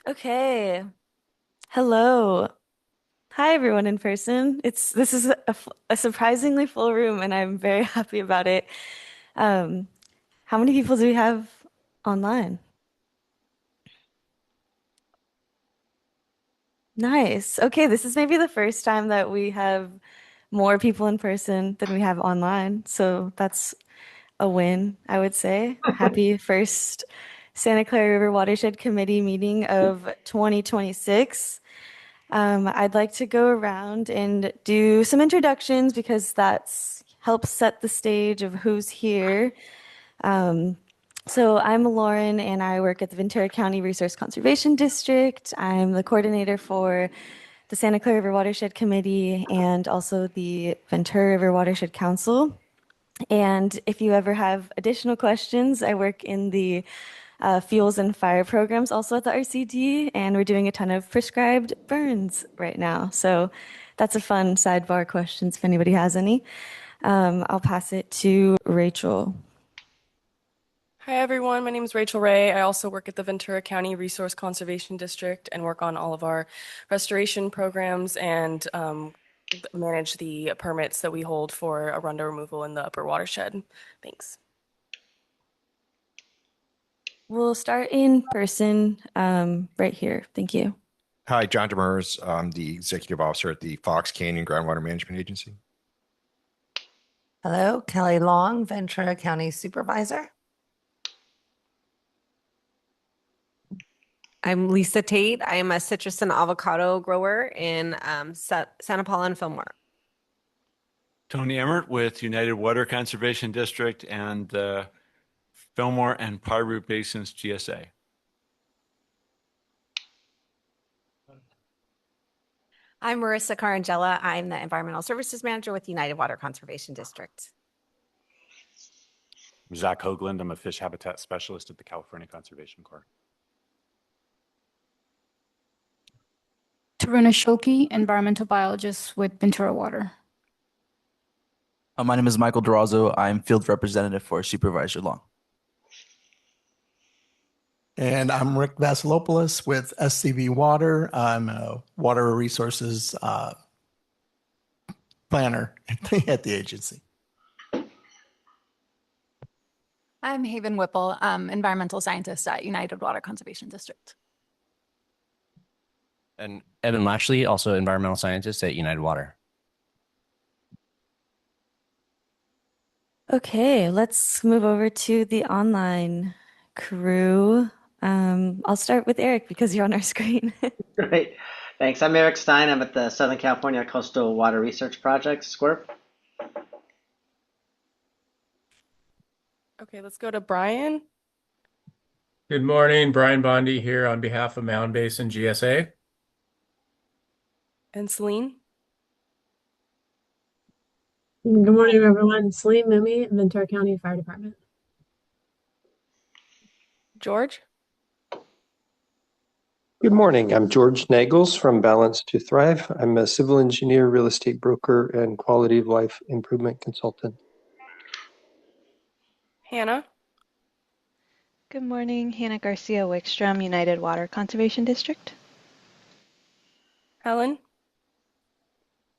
Okay. Hello. Hi, everyone in person. This is a surprisingly full room, and I'm very happy about it. Um, how many people do we have online? Nice. Okay, this is maybe the first time that we have more people in person than we have online, so that's a win, I would say. Happy first Santa Clara River Watershed Committee meeting of 2026. I'd like to go around and do some introductions because that's helps set the stage of who's here. So I'm Lauren and I work at the Ventura County Resource Conservation District. I'm the coordinator for the Santa Clara River Watershed Committee and also the Ventura River Watershed Council. And if you ever have additional questions, I work in the fuels and fire programs also at the RCD, and we're doing a ton of prescribed burns right now. So that's a fun sidebar questions if anybody has any. I'll pass it to Rachel. Hi everyone, my name is Rachel Ray. I also work at the Ventura County Resource Conservation District and work on all of our restoration programs and manage the permits that we hold for Arundo removal in the upper watershed. Thanks. We'll start in person right here. Thank you. Hi, John Demers. I'm the executive officer at the Fox Canyon Groundwater Management Agency. Hello, Kelly Long, Ventura County Supervisor. I'm Lisa Tate. I am a citrus and avocado grower in Santa Paula and Fillmore. Tony Emmert with United Water Conservation District and Fillmore and Piru Basins GSA. I'm Marissa Carangella. I'm the Environmental Services Manager with United Water Conservation District. I'm Zach Hoagland. I'm a fish habitat specialist at the California Conservation Corps. Taruna Shoki, environmental biologist with Ventura Water. My name is Michael Durazo. I'm field representative for Supervisor Long. And I'm Rick Vasilopoulos with SCV Water. I'm a water resources planner at the agency. I'm Haven Whipple, environmental scientist at United Water Conservation District. And Evan Lashley, also environmental scientist at United Water. Okay, let's move over to the online crew. I'll start with Eric because you're on our screen. Great. Thanks. I'm Eric Stein. I'm at the Southern California Coastal Water Research Project, SCWRP. Okay, let's go to Brian. Good morning, Brian Bondi here on behalf of Mound Basin GSA. And Celine. Good morning, everyone. Celine Mimi, Ventura County Fire Department. George. Good morning. I'm George Nagels from Balance to Thrive. I'm a civil engineer, real estate broker, and quality of life improvement consultant. Hannah. Good morning, Hannah Garcia Wickstrom, United Water Conservation District. Helen.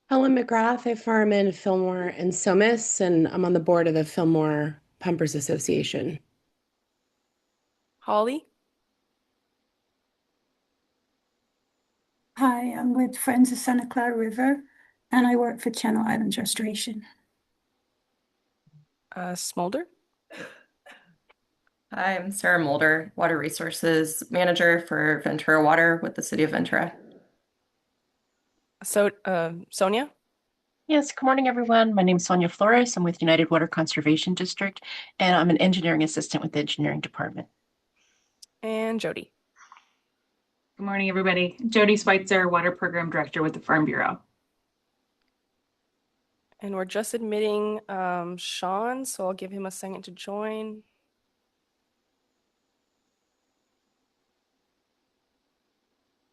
Helen McGrath. I farm in Fillmore and Somis, and I'm on the board of the Fillmore Pumpers Association. Holly. Hi, I'm with Friends of Santa Clara River, and I work for Channel Islands Restoration. Smolder. Hi, I'm Sarah Mulder, Water Resources Manager for Ventura Water with the City of Ventura. So, Sonia? Yes, good morning, everyone. My name is Sonia Flores. I'm with United Water Conservation District, and I'm an engineering assistant with the engineering department. And Jody. Good morning, everybody. Jody Schweitzer, Water Program Director with the Farm Bureau. And we're just admitting Sean, so I'll give him a second to join.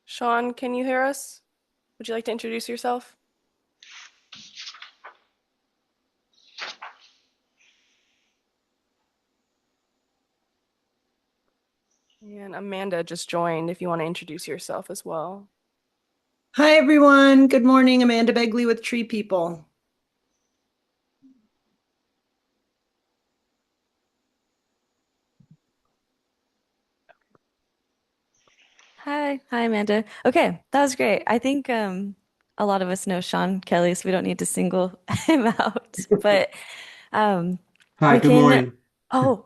Sean, can you hear us? Would you like to introduce yourself? And Amanda just joined if you want to introduce yourself as well. Hi, everyone. Good morning. Amanda Begley with Tree People. Hi, Amanda. Okay, that was great. I think a lot of us know Sean Kelly, so we don't need to single him out. But Hi, we good can. morning. Oh,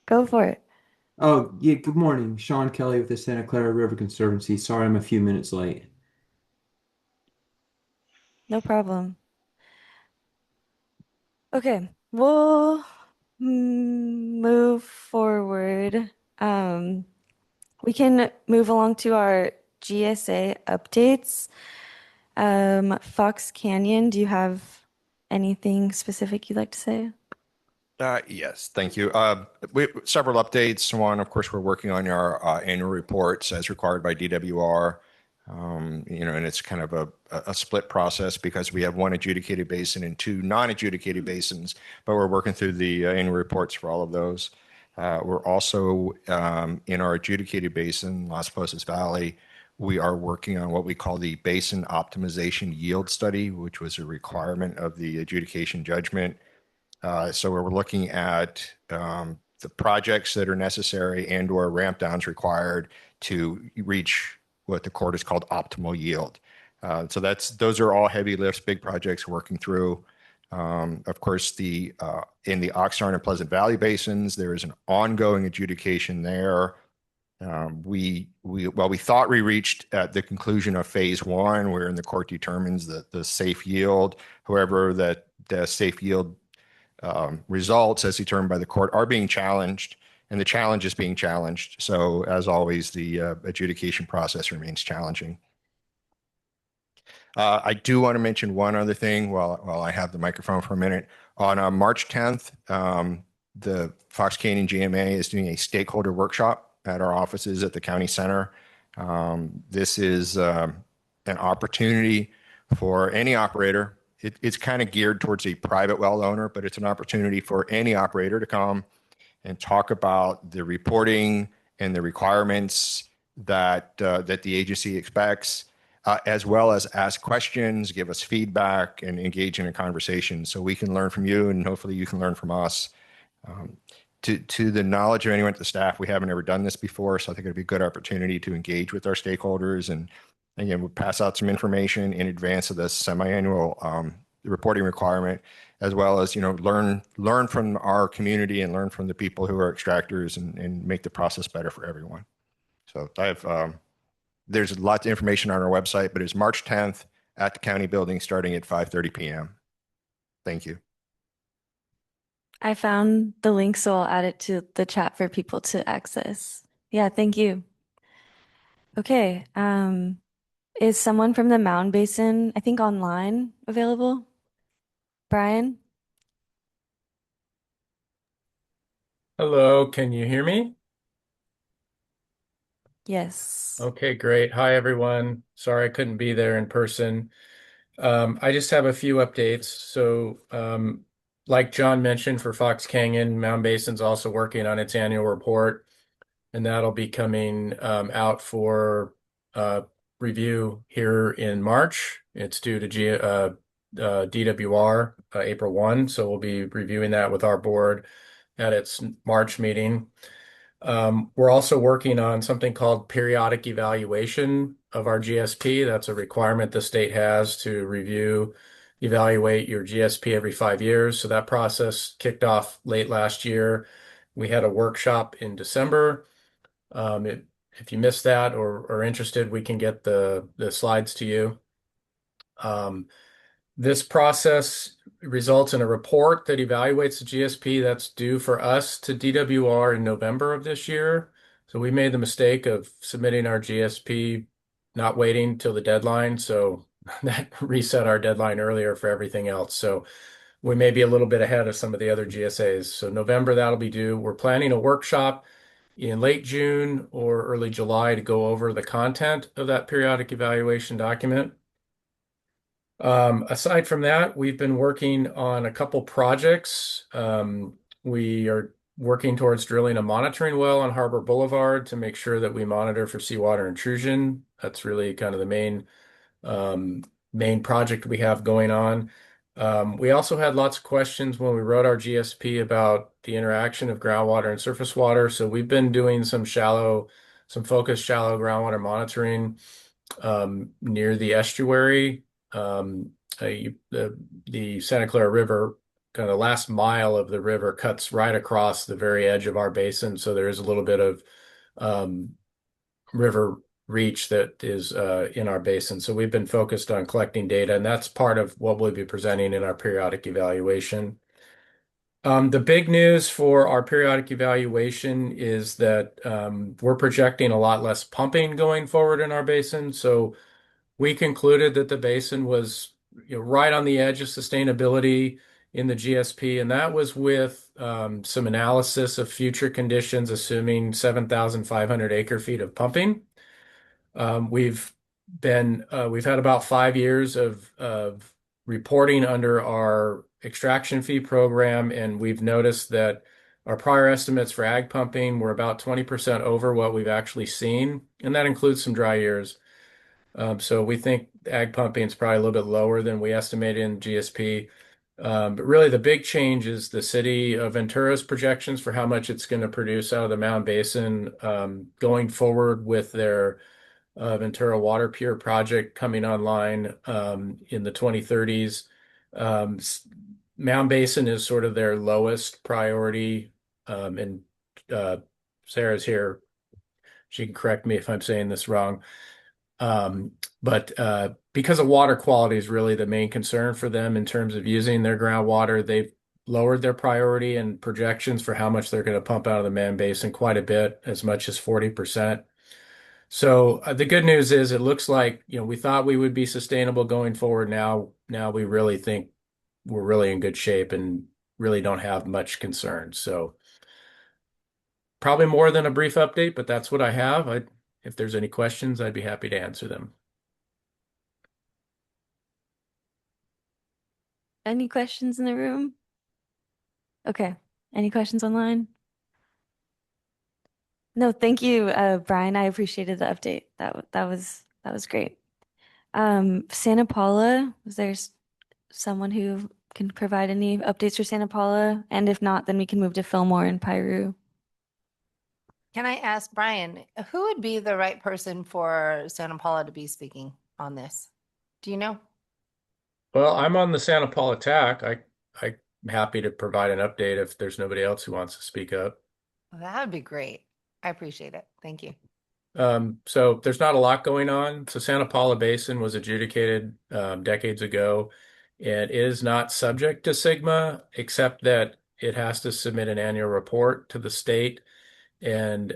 go for it. Oh, yeah, good morning. Sean Kelly with the Santa Clara River Conservancy. Sorry I'm a few minutes late. No problem. Okay, we'll move forward. We can move along to our GSA updates. Fox Canyon, do you have anything specific you'd like to say? Yes, thank you. We several updates. One, of course, we're working on our annual reports as required by DWR. And it's kind of a split process because we have one adjudicated basin and two non-adjudicated basins, but we're working through the annual reports for all of those. We're also in our adjudicated basin, Las Posas Valley. We are working on what we call the Basin Optimization Yield Study, which was a requirement of the adjudication judgment. So we're looking at the projects that are necessary and/or ramp downs required to reach what the court has called optimal yield. So those are all heavy lifts, big projects working through. Of course, in the Oxnard and Pleasant Valley basins, there is an ongoing adjudication there. We thought we reached at the conclusion of phase one, wherein the court determines the safe yield. However, that the safe yield results as determined by the court are being challenged, and the challenge is being challenged. So as always, the adjudication process remains challenging. I do want to mention one other thing while I have the microphone for a minute. On March 10th, the Fox Canyon GMA is doing a stakeholder workshop at our offices at the county center. This is an opportunity for any operator. It's kind of geared towards a private well owner, but it's an opportunity for any operator to come and talk about the reporting and the requirements that the agency expects, as well as ask questions, give us feedback, and engage in a conversation so we can learn from you and hopefully you can learn from us. To the knowledge of anyone at the staff, we haven't ever done this before, so I think it'd be a good opportunity to engage with our stakeholders. And again, we'll pass out some information in advance of this semi-annual reporting requirement, as well as learn from our community and learn from the people who are extractors and make the process better for everyone. So there's lots of information on our website, but it's March 10th at the county building starting at 5:30 p.m. Thank you. I found the link, so I'll add it to the chat for people to access. Yeah, thank you. Okay, is someone from the Mound Basin, I think online, available? Brian? Hello, can you hear me? Yes. Okay, great. Hi, everyone. Sorry I couldn't be there in person. I just have a few updates. So, like John mentioned, for Fox Canyon, Mound Basin's also working on its annual report, and that'll be coming out for review here in March. It's due to DWR April 1, so we'll be reviewing that with our board at its March meeting. We're also working on something called periodic evaluation of our GSP. That's a requirement the state has to evaluate your GSP every 5 years. So that process kicked off late last year. We had a workshop in December. If you missed that or are interested, we can get the slides to you. This process results in a report that evaluates the GSP that's due for us to DWR in November of this year. So we made the mistake of submitting our GSP, not waiting till the deadline. So that reset our deadline earlier for everything else. So we may be a little bit ahead of some of the other GSAs. So November, that'll be due. We're planning a workshop in late June or early July to go over the content of that periodic evaluation document. Aside from that, we've been working on a couple projects. We are working towards drilling a monitoring well on Harbor Boulevard to make sure that we monitor for seawater intrusion. That's really kind of the main project we have going on. We also had lots of questions when we wrote our GSP about the interaction of groundwater and surface water. So we've been doing some focused shallow groundwater monitoring near the estuary. The Santa Clara River, kind of last mile of the river, cuts right across the very edge of our basin. So there is a little bit of river reach that is in our basin. So we've been focused on collecting data, and that's part of what we'll be presenting in our periodic evaluation. The big news for our periodic evaluation is that we're projecting a lot less pumping going forward in our basin. So we concluded that the basin was right on the edge of sustainability in the GSP, and that was with some analysis of future conditions, assuming 7,500 acre-feet of pumping. We've had about 5 years of reporting under our extraction fee program, and we've noticed that our prior estimates for ag pumping were about 20% over what we've actually seen, and that includes some dry years. So we think ag pumping is probably a little bit lower than we estimated in GSP. But really the big change is the city of Ventura's projections for how much it's going to produce out of the Mound Basin going forward with their Ventura Water Pure project coming online in the 2030s. Mound Basin is sort of their lowest priority, and Sarah's here. She can correct me if I'm saying this wrong. But because of water quality is really the main concern for them in terms of using their groundwater, they've lowered their priority and projections for how much they're going to pump out of the Mound Basin quite a bit, as much as 40%. So the good news is it looks like, we thought we would be sustainable going forward. Now we really think we're really in good shape and really don't have much concern. So probably more than a brief update, but that's what I have. If there's any questions, I'd be happy to answer them. Any questions in the room? Okay. Any questions online? No, thank you, Brian. I appreciated the update. That was great. Santa Paula, was there someone who can provide any updates for Santa Paula? And if not, then we can move to Fillmore and Piru. Can I ask Brian, who would be the right person for Santa Paula to be speaking on this? Do you know? Well, I'm on the Santa Paula TAC. I'm happy to provide an update if there's nobody else who wants to speak up. Well, that would be great. I appreciate it. Thank you. So there's not a lot going on. So Santa Paula Basin was adjudicated decades ago and is not subject to SGMA, except that it has to submit an annual report to the state. And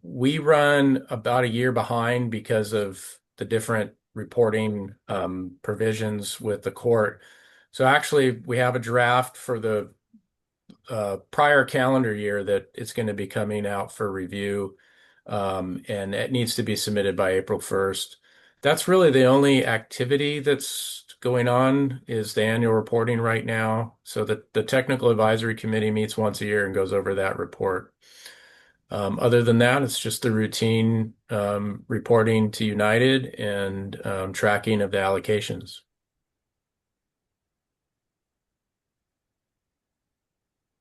we run about a year behind because of the different reporting provisions with the court. So actually, we have a draft for the prior calendar year that it's going to be coming out for review, and it needs to be submitted by April 1st. That's really the only activity that's going on is the annual reporting right now. So the technical advisory committee meets once a year and goes over that report. Other than that, it's just the routine reporting to United and tracking of the allocations.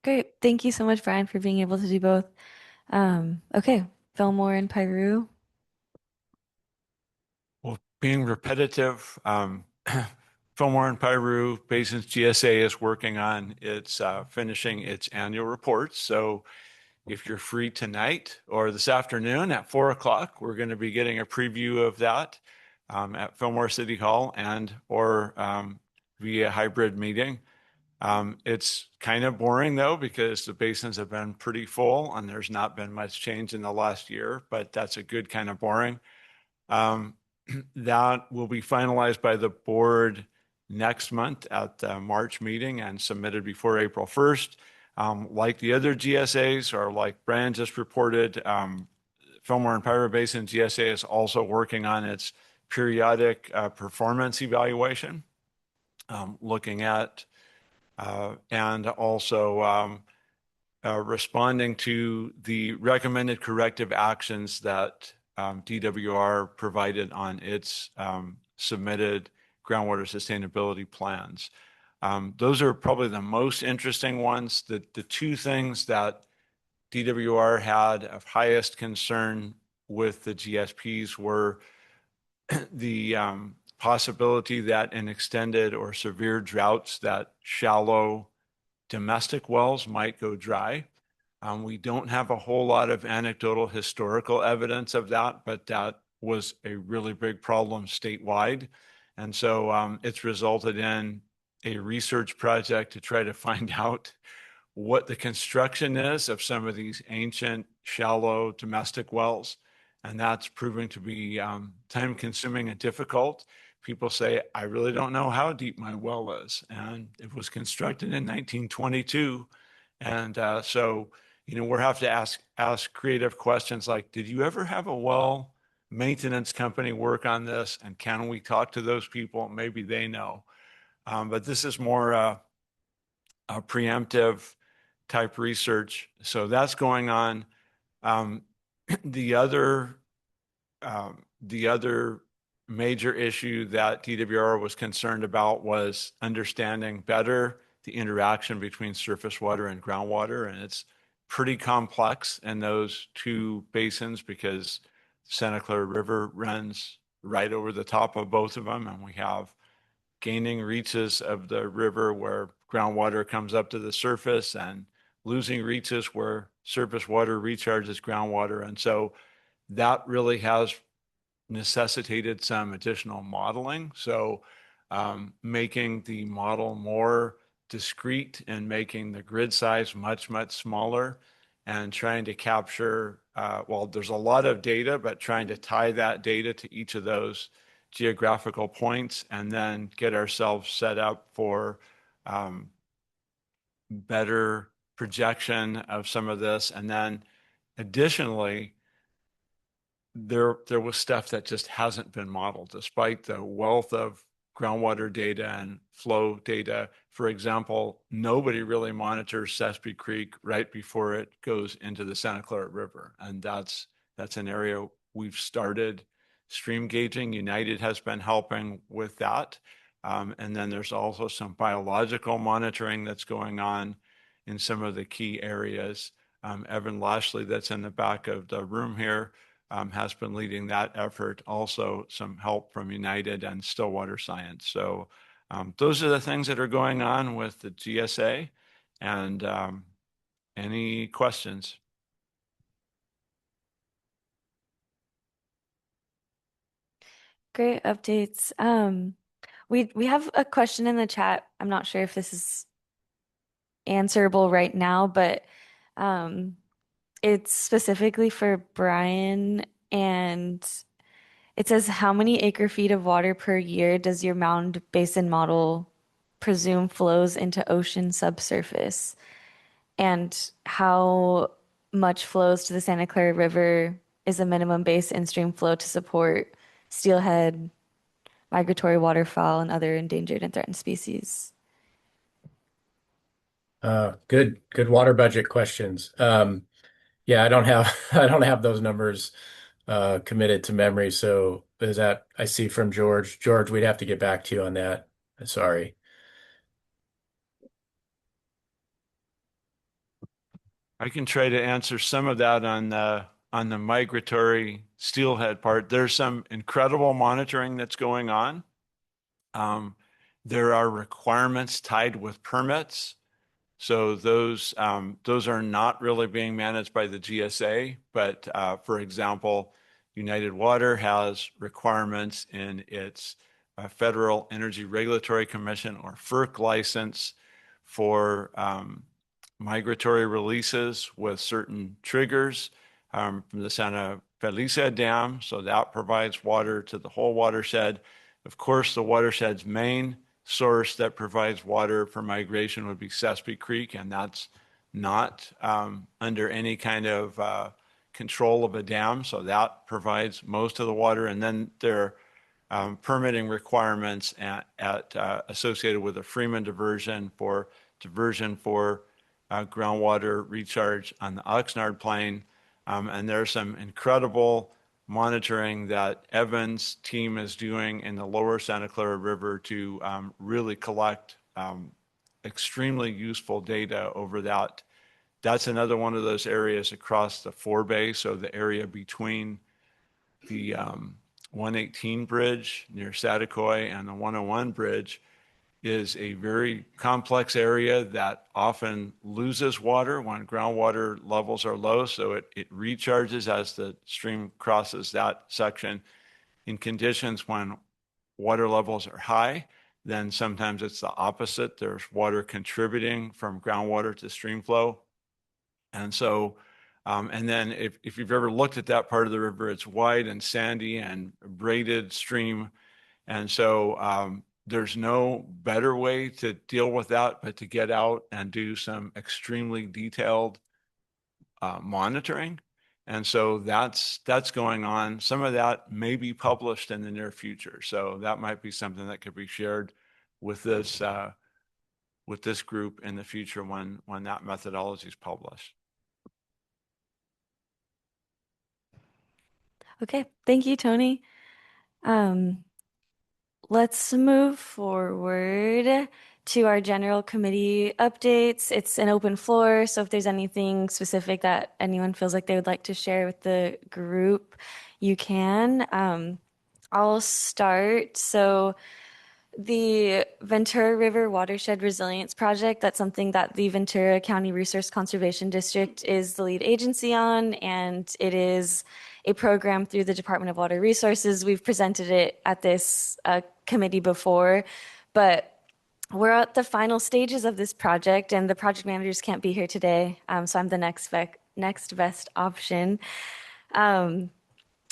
Great. Thank you so much, Brian, for being able to do both. Okay, Fillmore and Piru. Well, being repetitive, Fillmore and Piru Basin's GSA is working on its finishing its annual reports. So if you're free tonight or this afternoon at 4 o'clock, we're going to be getting a preview of that at Fillmore City Hall or via hybrid meeting. It's kind of boring though, because the basins have been pretty full and there's not been much change in the last year, but that's a good kind of boring. That will be finalized by the board next month at the March meeting and submitted before April 1st. Like the other GSAs, or like Brian just reported, Fillmore and Piru Basin GSA is also working on its periodic performance evaluation, looking at and also responding to the recommended corrective actions that DWR provided on its submitted groundwater sustainability plans. Those are probably the most interesting ones. The two things that DWR had of highest concern with the GSPs were the possibility that in extended or severe droughts that shallow domestic wells might go dry. We don't have a whole lot of anecdotal historical evidence of that, but that was a really big problem statewide. And so it's resulted in a research project to try to find out what the construction is of some of these ancient, shallow domestic wells. And that's proving to be time consuming and difficult. People say, I really don't know how deep my well is. And it was constructed in 1922. And so, we'll have to ask creative questions like, did you ever have a well maintenance company work on this? And can we talk to those people? Maybe they know. But this is more a preemptive type research. So that's going on. The other major issue that DWR was concerned about was understanding better the interaction between surface water and groundwater. And it's pretty complex in those two basins because Santa Clara River runs right over the top of both of them. And we have gaining reaches of the river where groundwater comes up to the surface and losing reaches where surface water recharges groundwater. And so that really has necessitated some additional modeling. So making the model more discrete and making the grid size much, much smaller and trying to capture, well, there's a lot of data, but trying to tie that data to each of those geographical points and then get ourselves set up for better projection of some of this. And then additionally, there was stuff that just hasn't been modeled despite the wealth of groundwater data and flow data. For example, nobody really monitors Sespe Creek right before it goes into the Santa Clara River. And that's an area we've started stream gauging. United has been helping with that. And then there's also some biological monitoring that's going on in some of the key areas. Evan Lashley, that's in the back of the room here, has been leading that effort. Also some help from United and Stillwater Science. So those are the things that are going on with the GSA. And any questions? Great updates. We have a question in the chat. I'm not sure if this is answerable right now, but it's specifically for Brian, and it says, how many acre feet of water per year does your mound basin model presume flows into ocean subsurface? And how much flows to the Santa Clara River is a minimum base in-stream flow to support steelhead, migratory waterfowl, and other endangered and threatened species? Good water budget questions. Yeah, I don't have those numbers committed to memory. So is that I see from George. George, we'd have to get back to you on that. Sorry. I can try to answer some of that on the migratory steelhead part. There's some incredible monitoring that's going on. There are requirements tied with permits. So those are not really being managed by the GSA, but for example, United Water has requirements in its Federal Energy Regulatory Commission or FERC license for migratory releases with certain triggers from the Santa Felicia Dam. So that provides water to the whole watershed. Of course, the watershed's main source that provides water for migration would be Sespe Creek, and that's not under any kind of control of a dam. So that provides most of the water. And then there are permitting requirements associated with a Freeman diversion for groundwater recharge on the Oxnard Plain. And there's some incredible monitoring that Evan's team is doing in the lower Santa Clara River to really collect extremely useful data over that. That's another one of those areas across the forebay, so the area between the 118 bridge near Satakoy and the 101 bridge is a very complex area that often loses water when groundwater levels are low. So it recharges as the stream crosses that section. In conditions when water levels are high, then sometimes it's the opposite. There's water contributing from groundwater to stream flow. And so, and then if you've ever looked at that part of the river, it's wide and sandy and braided stream. And so there's no better way to deal with that but to get out and do some extremely detailed monitoring. And so that's going on. Some of that may be published in the near future. So that might be something that could be shared with this group in the future when that methodology is published. Okay, thank you, Tony. Let's move forward to our general committee updates. It's an open floor, so if there's anything specific that anyone feels like they would like to share with the group, you can. I'll start. So the Ventura River Watershed Resilience Project, that's something that the Ventura County Resource Conservation District is the lead agency on, and it is a program through the Department of Water Resources. We've presented it at this committee before, but we're at the final stages of this project, and the project managers can't be here today, so I'm the next best option.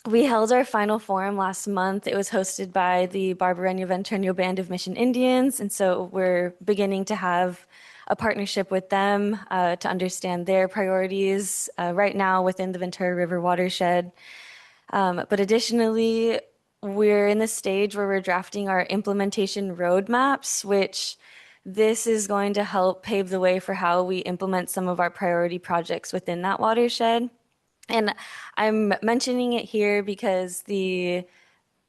We held our final forum last month. It was hosted by the Barbareño Ventureño Band of Mission Indians, and so we're beginning to have a partnership with them to understand their priorities right now within the Ventura River watershed. But additionally, we're in the stage where we're drafting our implementation roadmaps, which this is going to help pave the way for how we implement some of our priority projects within that watershed. And I'm mentioning it here because in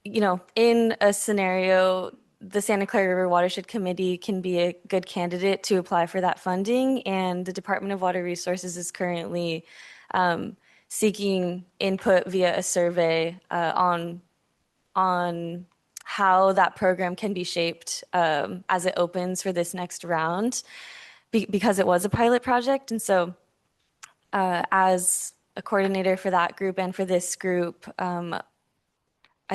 a scenario, the Santa Clara River Watershed Committee can be a good candidate to apply for that funding. And the Department of Water Resources is currently seeking input via a survey on how that program can be shaped as it opens for this next round, because it was a pilot project. And so as a coordinator for that group and for this group, I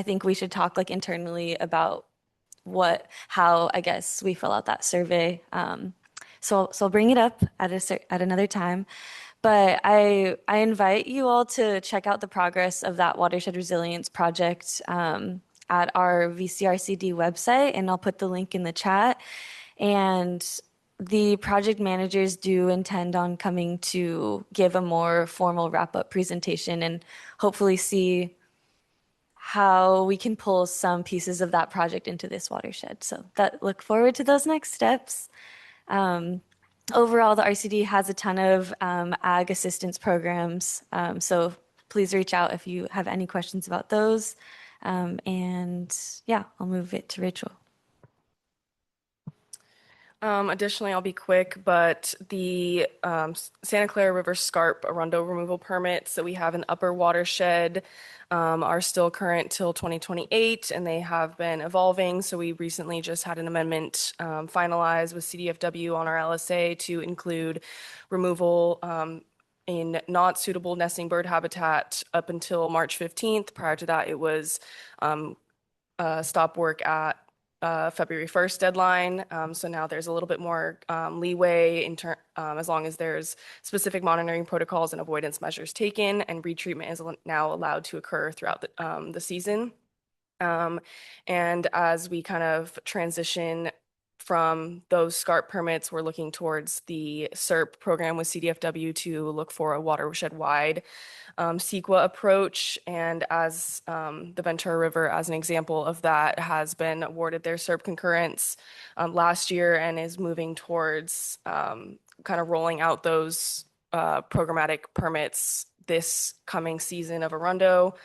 think we should talk internally about how I guess we fill out that survey. So I'll bring it up at another time. But I invite you all to check out the progress of that Watershed Resilience Project at our VCRCD website, and I'll put the link in the chat. And the project managers do intend on coming to give a more formal wrap-up presentation and hopefully see how we can pull some pieces of that project into this watershed. So look forward to those next steps. Overall, the RCD has a ton of ag assistance programs, so please reach out if you have any questions about those. And yeah, I'll move it to Rachel. Additionally, I'll be quick, but the Santa Clara River Scarp Arundo removal permits that we have in upper watershed are still current till 2028, and they have been evolving. So we recently just had an amendment finalized with CDFW on our LSA to include removal in not suitable nesting bird habitat up until March 15th. Prior to that, it was stop work at February 1st deadline. So now there's a little bit more leeway as long as there's specific monitoring protocols and avoidance measures taken, and retreatment is now allowed to occur throughout the season. And as we kind of transition from those SCARP permits, we're looking towards the SERP program with CDFW to look for a watershed-wide CEQA approach. And as the Ventura River, as an example of that, has been awarded their SERP concurrence last year and is moving towards kind of rolling out those programmatic permits this coming season of Arundo.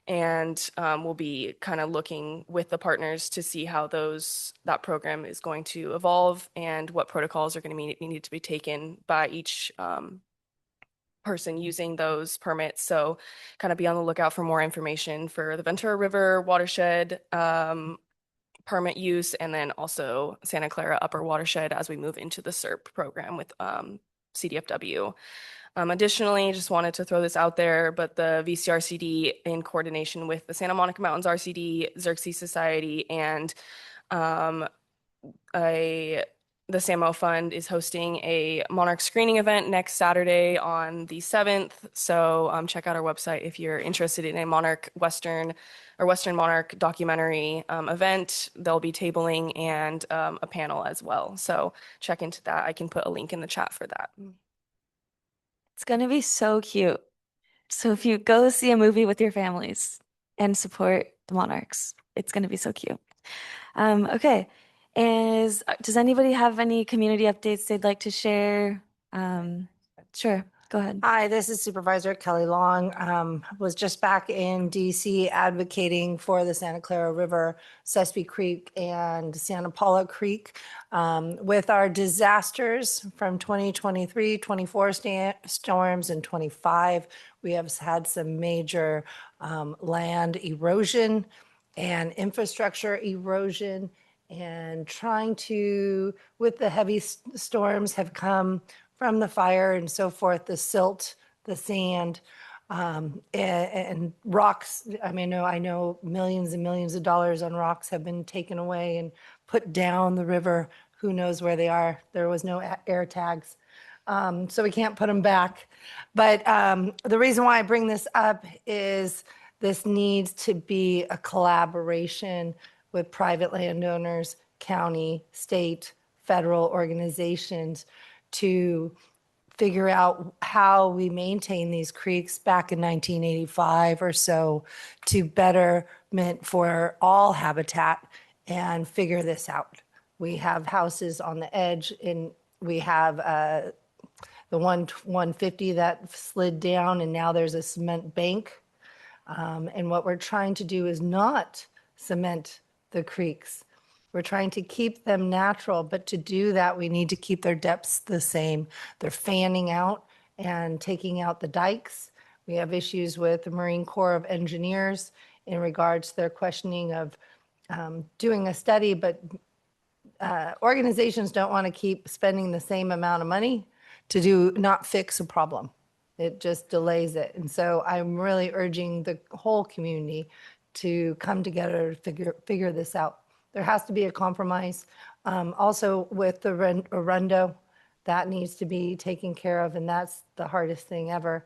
And we'll be kind of looking with the partners to see how that program is going to evolve and what protocols are going to need to be taken by each person using those permits. So kind of be on the lookout for more information for the Ventura River watershed permit use, and then also Santa Clara upper watershed as we move into the SERP program with CDFW. Additionally, just wanted to throw this out there, but the VCRCD, in coordination with the Santa Monica Mountains RCD, Xerxes Society, and the SAMO Fund is hosting a monarch screening event next Saturday on the 7th. So check out our website if you're interested in a Western monarch documentary event. There'll be tabling and a panel as well. So check into that. I can put a link in the chat for that. It's going to be so cute. So if you go see a movie with your families and support the monarchs, it's going to be so cute. Okay. Does anybody have any community updates they'd like to share? Sure, go ahead. Hi, this is Supervisor Kelly Long. Was just back in DC advocating for the Santa Clara River, Sespe Creek, and Santa Paula Creek. With our disasters from 2023, 24 storms, and 25, we have had some major land erosion and infrastructure erosion, and trying to, with the heavy storms have come from the fire and so forth, the silt, the sand, and rocks. I mean, I know millions and millions of dollars on rocks have been taken away and put down the river. Who knows where they are? There was no air tags. So we can't put them back. But the reason why I bring this up is this needs to be a collaboration with private landowners, county, state, federal organizations to figure out how we maintain these creeks back in 1985 or so to betterment for all habitat and figure this out. We have houses on the edge, and we have the 150 that slid down, and now there's a cement bank. And what we're trying to do is not cement the creeks. We're trying to keep them natural, but to do that, we need to keep their depths the same. They're fanning out and taking out the dikes. We have issues with the Marine Corps of Engineers in regards to their questioning of doing a study, but organizations don't want to keep spending the same amount of money to not fix a problem. It just delays it. And so I'm really urging the whole community to come together to figure this out. There has to be a compromise. Also with the Arundo, that needs to be taken care of, and that's the hardest thing ever.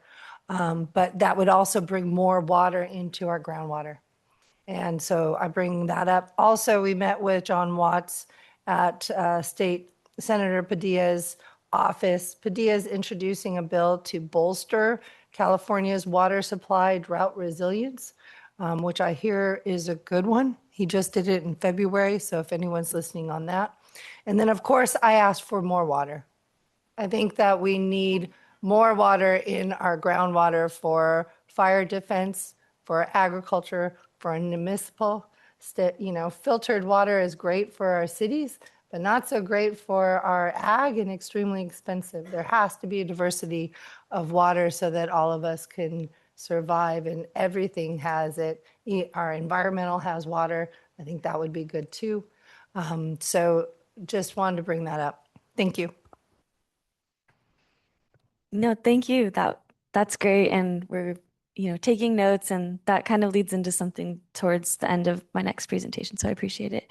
But that would also bring more water into our groundwater. And so I bring that up. Also, we met with John Watts at State Senator Padilla's office. Padilla's introducing a bill to bolster California's water supply drought resilience, which I hear is a good one. He just did it in February, so if anyone's listening on that. And then, of course, I asked for more water. I think that we need more water in our groundwater for fire defense, for agriculture, for municipal. Filtered water is great for our cities, but not so great for our ag and extremely expensive. There has to be a diversity of water so that all of us can survive, and everything has it. Our environmental has water. I think that would be good too. So just wanted to bring that up. Thank you. No, thank you. That's great. And we're, taking notes, and that kind of leads into something towards the end of my next presentation. So I appreciate it.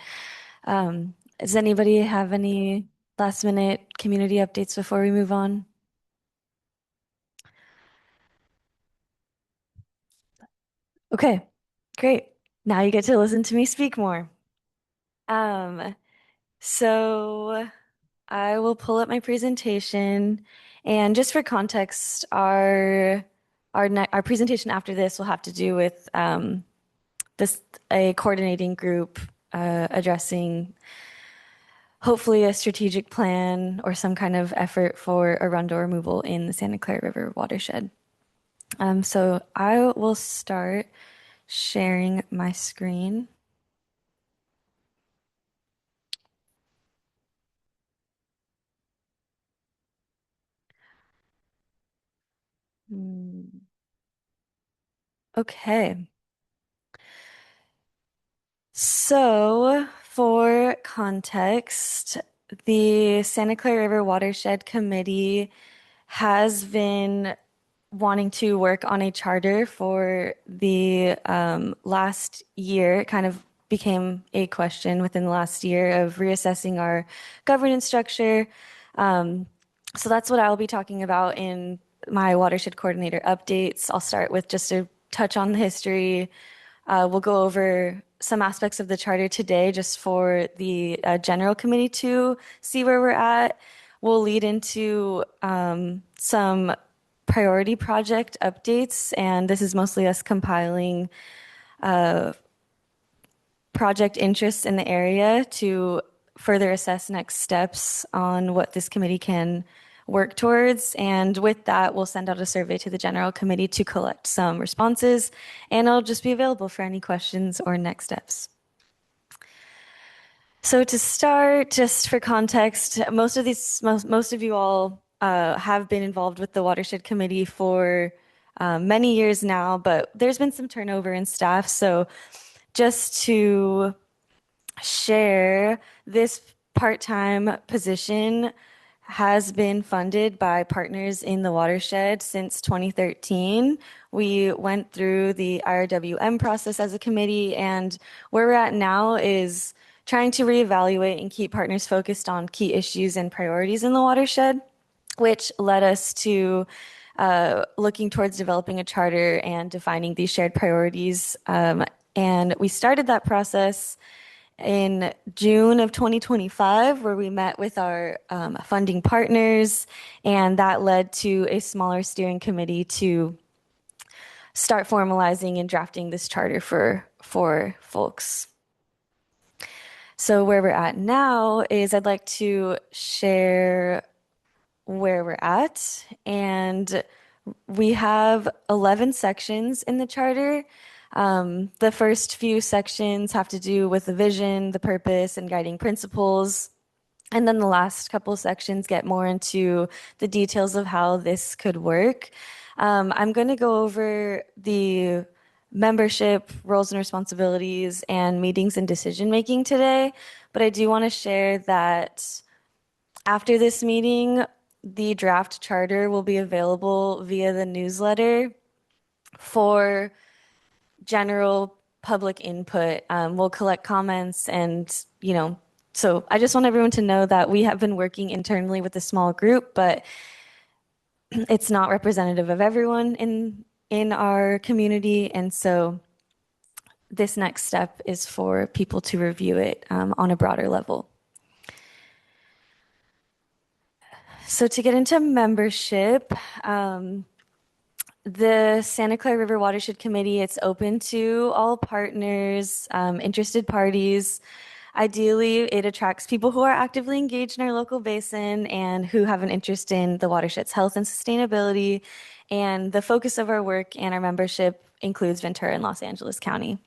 Does anybody have any last minute community updates before we move on? Okay, great. Now you get to listen to me speak more. So I will pull up my presentation, and just for context, our presentation after this will have to do with a coordinating group addressing hopefully a strategic plan or some kind of effort for Arundo removal in the Santa Clara River watershed. So I will start sharing my screen. Okay. So, for context, the Santa Clara River Watershed Committee has been wanting to work on a charter for the last year. It kind of became a question within the last year of reassessing our governance structure. So that's what I'll be talking about in my watershed coordinator updates. I'll start with just a touch on the history. We'll go over some aspects of the charter today just for the general committee to see where we're at. We'll lead into some priority project updates, and this is mostly us compiling project interests in the area to further assess next steps on what this committee can work towards. And with that, we'll send out a survey to the general committee to collect some responses, and it'll just be available for any questions or next steps. So to start, just for context, most of you all have been involved with the Watershed Committee for many years now, but there's been some turnover in staff. So just to share, this part-time position has been funded by partners in the watershed since 2013. We went through the IRWM process as a committee, and where we're at now is trying to reevaluate and keep partners focused on key issues and priorities in the watershed, which led us to looking towards developing a charter and defining these shared priorities. And we started that process in June of 2025, where we met with our funding partners, and that led to a smaller steering committee to start formalizing and drafting this charter for folks. So where we're at now is I'd like to share where we're at, and we have 11 sections in the charter. The first few sections have to do with the vision, the purpose, and guiding principles. And then the last couple sections get more into the details of how this could work. I'm going to go over the membership, roles and responsibilities, and meetings and decision making today. But I do want to share that after this meeting, the draft charter will be available via the newsletter for general public input. We'll collect comments and, so I just want everyone to know that we have been working internally with a small group, but it's not representative of everyone in our community. And so this next step is for people to review it on a broader level. So to get into membership, the Santa Clara River Watershed Committee, it's open to all partners, interested parties. Ideally, it attracts people who are actively engaged in our local basin and who have an interest in the watershed's health and sustainability. And the focus of our work and our membership includes Ventura and Los Angeles County.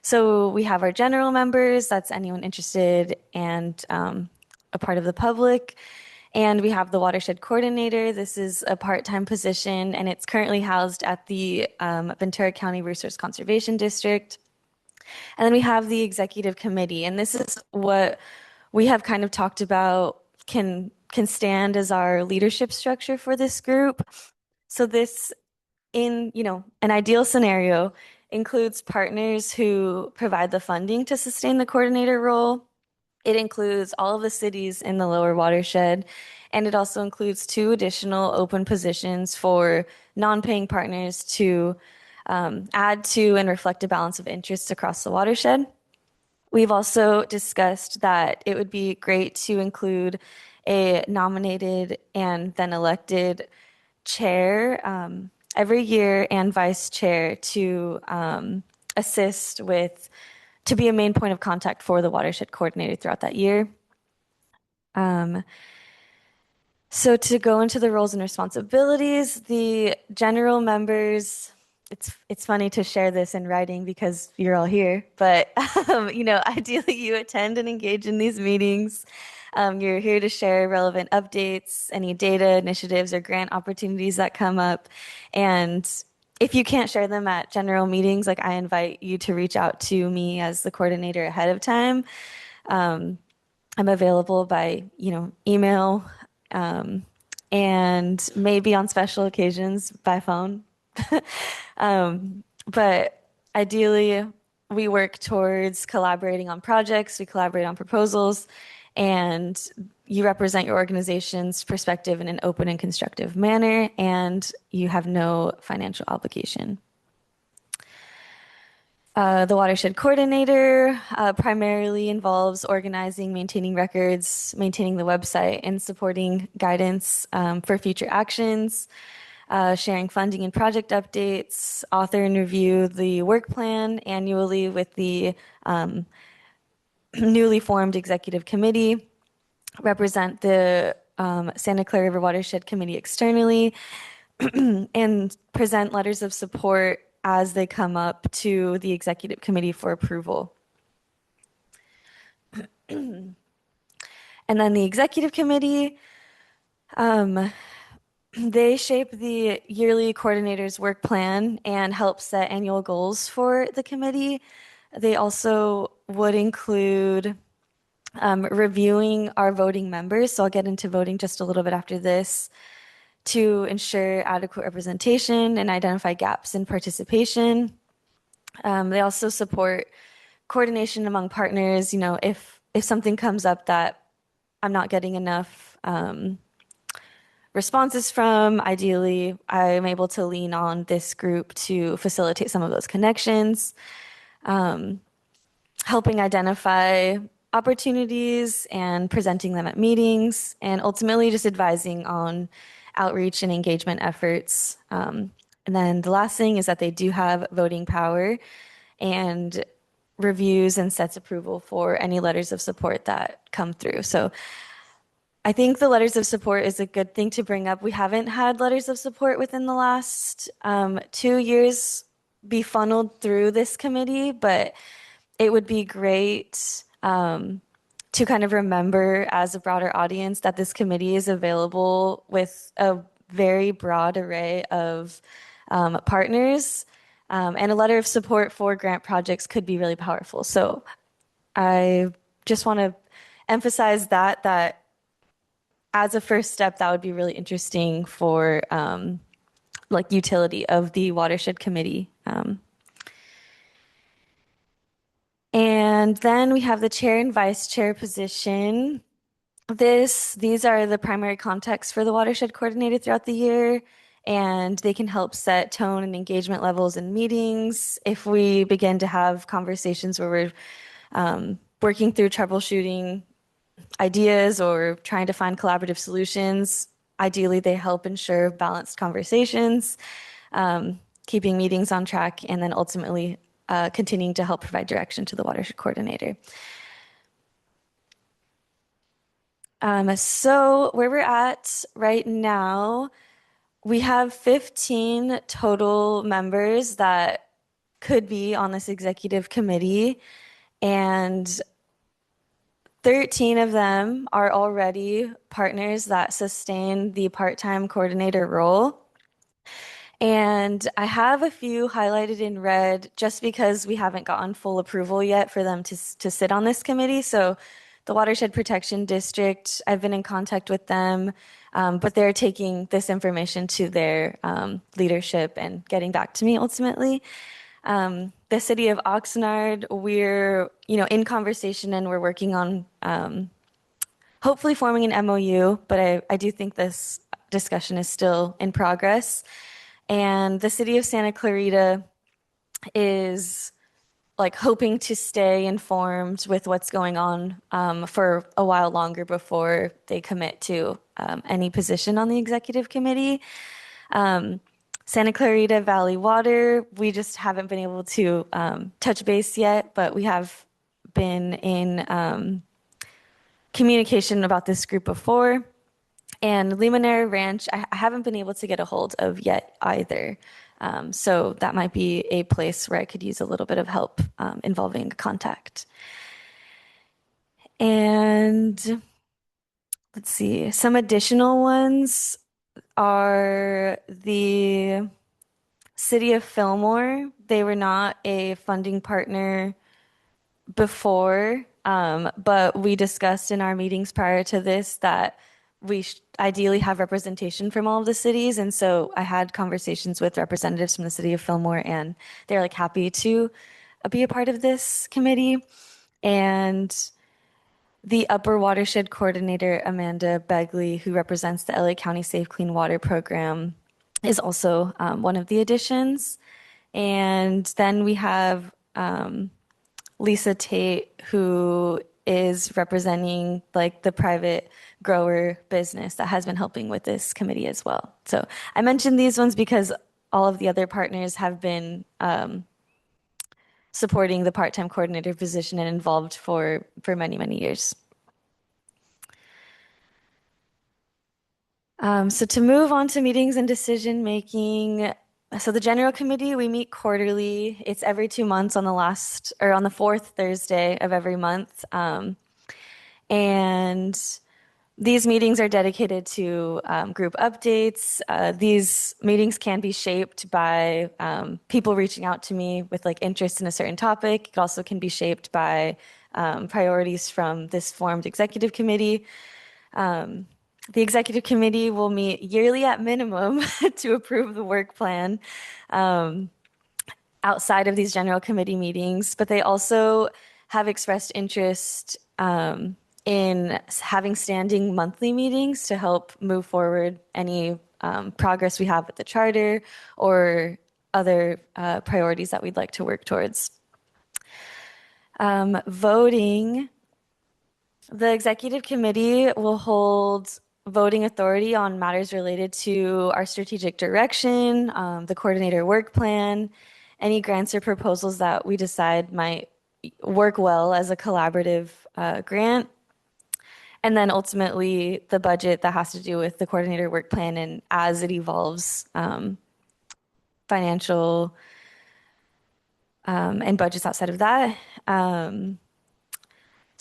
So we have our general members, that's anyone interested and a part of the public. And we have the watershed coordinator. This is a part-time position, and it's currently housed at the Ventura County Resource Conservation District. And then we have the executive committee, and this is what we have kind of talked about can stand as our leadership structure for this group. So this, in an ideal scenario, includes partners who provide the funding to sustain the coordinator role. It includes all of the cities in the lower watershed, and it also includes 2 additional open positions for non-paying partners to add to and reflect a balance of interests across the watershed. We've also discussed that it would be great to include a nominated and then elected chair every year and vice chair to assist with to be a main point of contact for the watershed coordinator throughout that year. So to go into the roles and responsibilities, the general members, it's funny to share this in writing because you're all here, but ideally you attend and engage in these meetings. You're here to share relevant updates, any data, initiatives, or grant opportunities that come up. And if you can't share them at general meetings, like I invite you to reach out to me as the coordinator ahead of time. I'm available by, email, and maybe on special occasions by phone. But ideally, we work towards collaborating on projects, we collaborate on proposals, and you represent your organization's perspective in an open and constructive manner, and you have no financial obligation. The Watershed Coordinator primarily involves organizing, maintaining records, maintaining the website, and supporting guidance for future actions, sharing funding and project updates, author and review the work plan annually with the newly formed executive committee, represent the Santa Clara River Watershed Committee externally, and present letters of support as they come up to the executive committee for approval. And then the executive committee, they shape the yearly coordinator's work plan and help set annual goals for the committee. They also would include reviewing our voting members. So I'll get into voting just a little bit after this, to ensure adequate representation and identify gaps in participation. They also support coordination among partners. If something comes up that I'm not getting enough responses from, ideally, I'm able to lean on this group to facilitate some of those connections, helping identify opportunities and presenting them at meetings, and ultimately just advising on outreach and engagement efforts. And then the last thing is that they do have voting power and reviews and sets approval for any letters of support that come through. So I think the letters of support is a good thing to bring up. We haven't had letters of support within the last 2 years be funneled through this committee, but it would be great to kind of remember as a broader audience that this committee is available with a very broad array of partners, and a letter of support for grant projects could be really powerful. So I just want to emphasize that as a first step, that would be really interesting for utility of the Watershed Committee. And then we have the chair and vice chair position. These are the primary contacts for the Watershed Coordinator throughout the year, and they can help set tone and engagement levels in meetings. If we begin to have conversations where we're working through troubleshooting ideas or trying to find collaborative solutions, ideally they help ensure balanced conversations, keeping meetings on track, and then ultimately continuing to help provide direction to the Watershed Coordinator. So where we're at right now, we have 15 total members that could be on this executive committee, and 13 of them are already partners that sustain the part-time coordinator role. And I have a few highlighted in red just because we haven't gotten full approval yet for them to sit on this committee. So the Watershed Protection District, I've been in contact with them, but they're taking this information to their leadership and getting back to me ultimately. The city of Oxnard, we're in conversation and we're working on hopefully forming an MOU, but I do think this discussion is still in progress. And the city of Santa Clarita is hoping to stay informed with what's going on for a while longer before they commit to any position on the executive committee. Santa Clarita Valley Water, we just haven't been able to touch base yet, but we have been in communication about this group before. And Limonera Ranch, I haven't been able to get a hold of yet either. So that might be a place where I could use a little bit of help involving contact. And let's see, some additional ones are the City of Fillmore. They were not a funding partner before, but we discussed in our meetings prior to this that we ideally have representation from all of the cities. And so I had conversations with representatives from the City of Fillmore, and they're like happy to be a part of this committee. And the Upper Watershed Coordinator, Amanda Begley, who represents the LA County Safe Clean Water Program, is also one of the additions. And then we have Lisa Tate, who is representing like the private grower business that has been helping with this committee as well. So I mentioned these ones because all of the other partners have been supporting the part-time coordinator position and involved for many, many years. So to move on to meetings and decision making, so the general committee, we meet quarterly. It's every 2 months on the fourth Thursday of every month. And these meetings are dedicated to group updates. These meetings can be shaped by people reaching out to me with like interest in a certain topic. It also can be shaped by priorities from this formed executive committee. The executive committee will meet yearly at minimum to approve the work plan outside of these general committee meetings, but they also have expressed interest in having standing monthly meetings to help move forward any progress we have with the charter or other priorities that we'd like to work towards. Voting. The executive committee will hold voting authority on matters related to our strategic direction, the coordinator work plan, any grants or proposals that we decide might work well as a collaborative grant, and then ultimately the budget that has to do with the coordinator work plan and as it evolves, financial and budgets outside of that.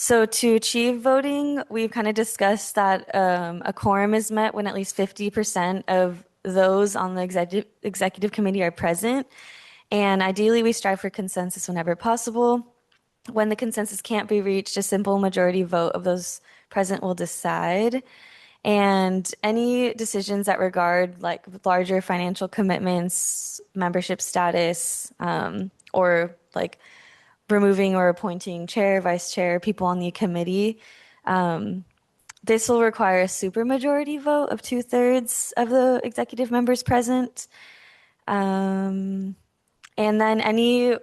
So to achieve voting, we've kind of discussed that a quorum is met when at least 50% of those on the executive committee are present. And ideally, we strive for consensus whenever possible. When the consensus can't be reached, a simple majority vote of those present will decide. And any decisions that regard like larger financial commitments, membership status, or like removing or appointing chair, vice chair, people on the committee. This will require a supermajority vote of 2/3 of the executive members present. And then any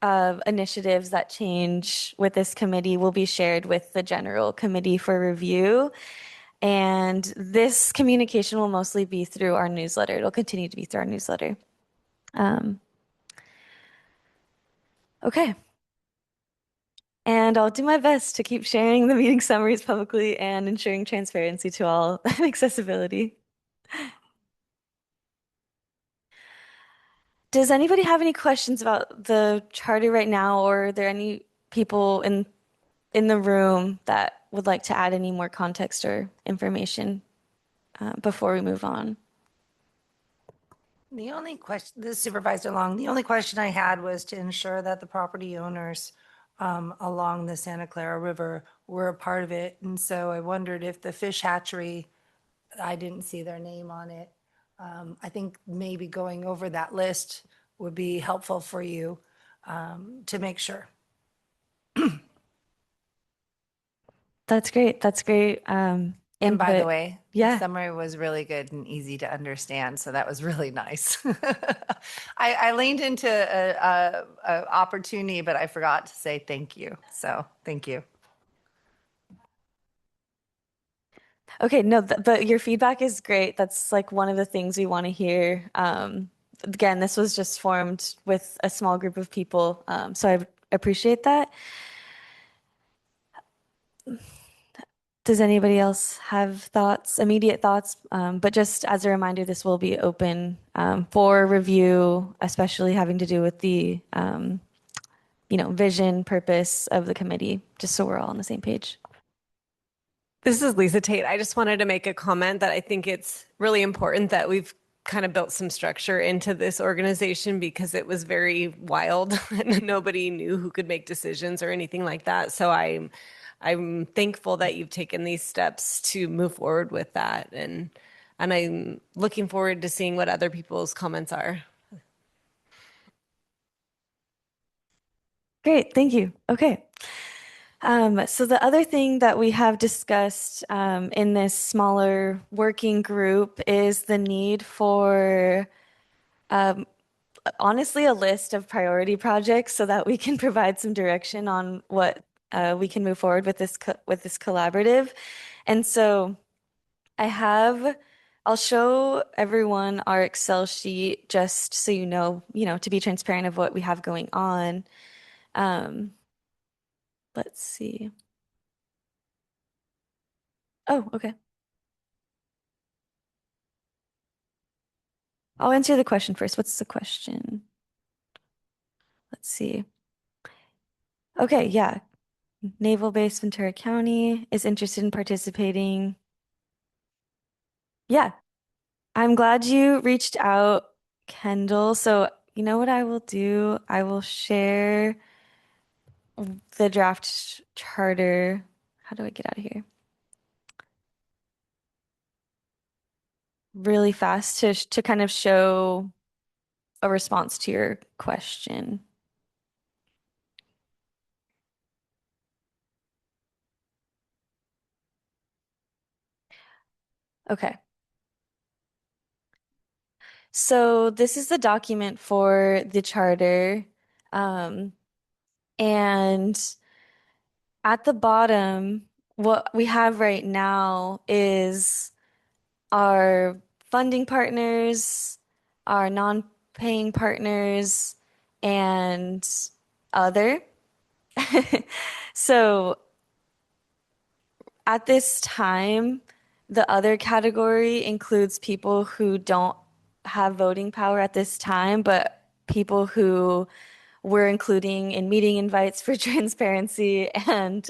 initiatives that change with this committee will be shared with the general committee for review. And this communication will mostly be through our newsletter. It'll continue to be through our newsletter. Okay. And I'll do my best to keep sharing the meeting summaries publicly and ensuring transparency to all and accessibility. Does anybody have any questions about the charter right now, or are there any people in the room that would like to add any more context or information before we move on? The only question, this is Supervisor Long, the only question I had was to ensure that the property owners along the Santa Clara River were a part of it. And so I wondered if the fish hatchery, I didn't see their name on it. I think maybe going over that list would be helpful for you to make sure. That's great. That's great. And by the Input. way, Yeah. the summary was really good and easy to understand. So that was really nice. I leaned into a opportunity, but I forgot to say thank you. So thank you. Okay, no, but your feedback is great. That's like one of the things we want to hear. Again, this was just formed with a small group of people, so I appreciate that. Does anybody else have thoughts, immediate thoughts? But just as a reminder, this will be open for review, especially having to do with the vision, purpose of the committee, just so we're all on the same page. This is Lisa Tate. I just wanted to make a comment that I think it's really important that we've kind of built some structure into this organization because it was very wild and nobody knew who could make decisions or anything like that. So I'm thankful that you've taken these steps to move forward with that, and I'm looking forward to seeing what other people's comments are. Great, thank you. Okay. So the other thing that we have discussed in this smaller working group is the need for honestly a list of priority projects so that we can provide some direction on what we can move forward with this collaborative. And so I'll show everyone our Excel sheet just so you know, to be transparent of what we have going on. Let's see. Oh, okay. I'll answer the question first. What's the question? Let's see. Okay, yeah. Naval Base Ventura County is interested in participating. Yeah. I'm glad you reached out, Kendall. So, you know what I will do? I will share the draft charter. How do I get out of here? Really fast to kind of show a response to your question. Okay. So this is the document for the charter. And at the bottom, what we have right now is our funding partners, our non-paying partners, and other. So at this time, the other category includes people who don't have voting power at this time, but people who we're including in meeting invites for transparency and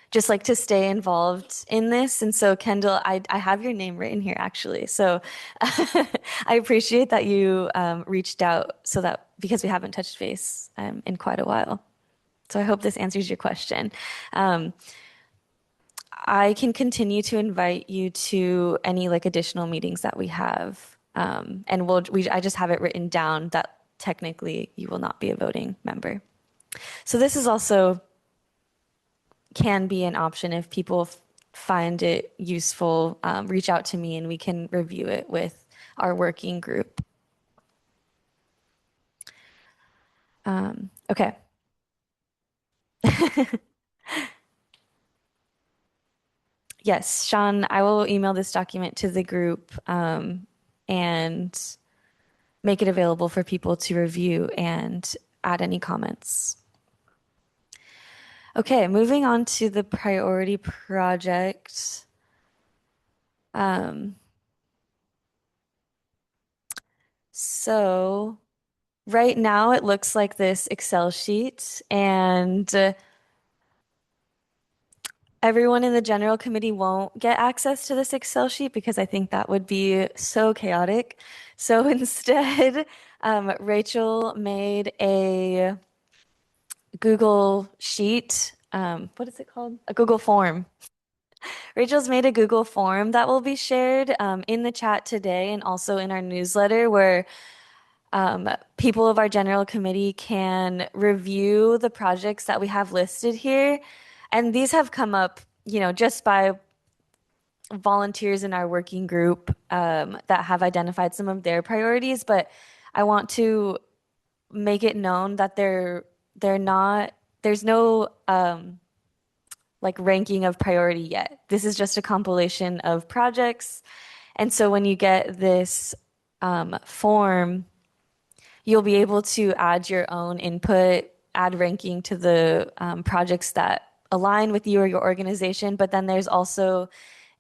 just like to stay involved in this. And so, Kendall, I have your name written here actually. So I appreciate that you reached out because we haven't touched base in quite a while. So I hope this answers your question. I can continue to invite you to any like additional meetings that we have. And I just have it written down that technically you will not be a voting member. So this is also can be an option if people find it useful. Reach out to me and we can review it with our working group. Okay. Yes, Sean, I will email this document to the group and make it available for people to review and add any comments. Okay, moving on to the priority project. So right now it looks like this Excel sheet, and everyone in the general committee won't get access to this Excel sheet because I think that would be so chaotic. So instead, Rachel made a Google sheet. What is it called? A Google form. Rachel's made a Google form that will be shared in the chat today and also in our newsletter where people of our general committee can review the projects that we have listed here. And these have come up, just by volunteers in our working group that have identified some of their priorities. But I want to make it known that there's no like ranking of priority yet. This is just a compilation of projects. And so when you get this form, you'll be able to add your own input, add ranking to the projects that align with you or your organization, but then there's also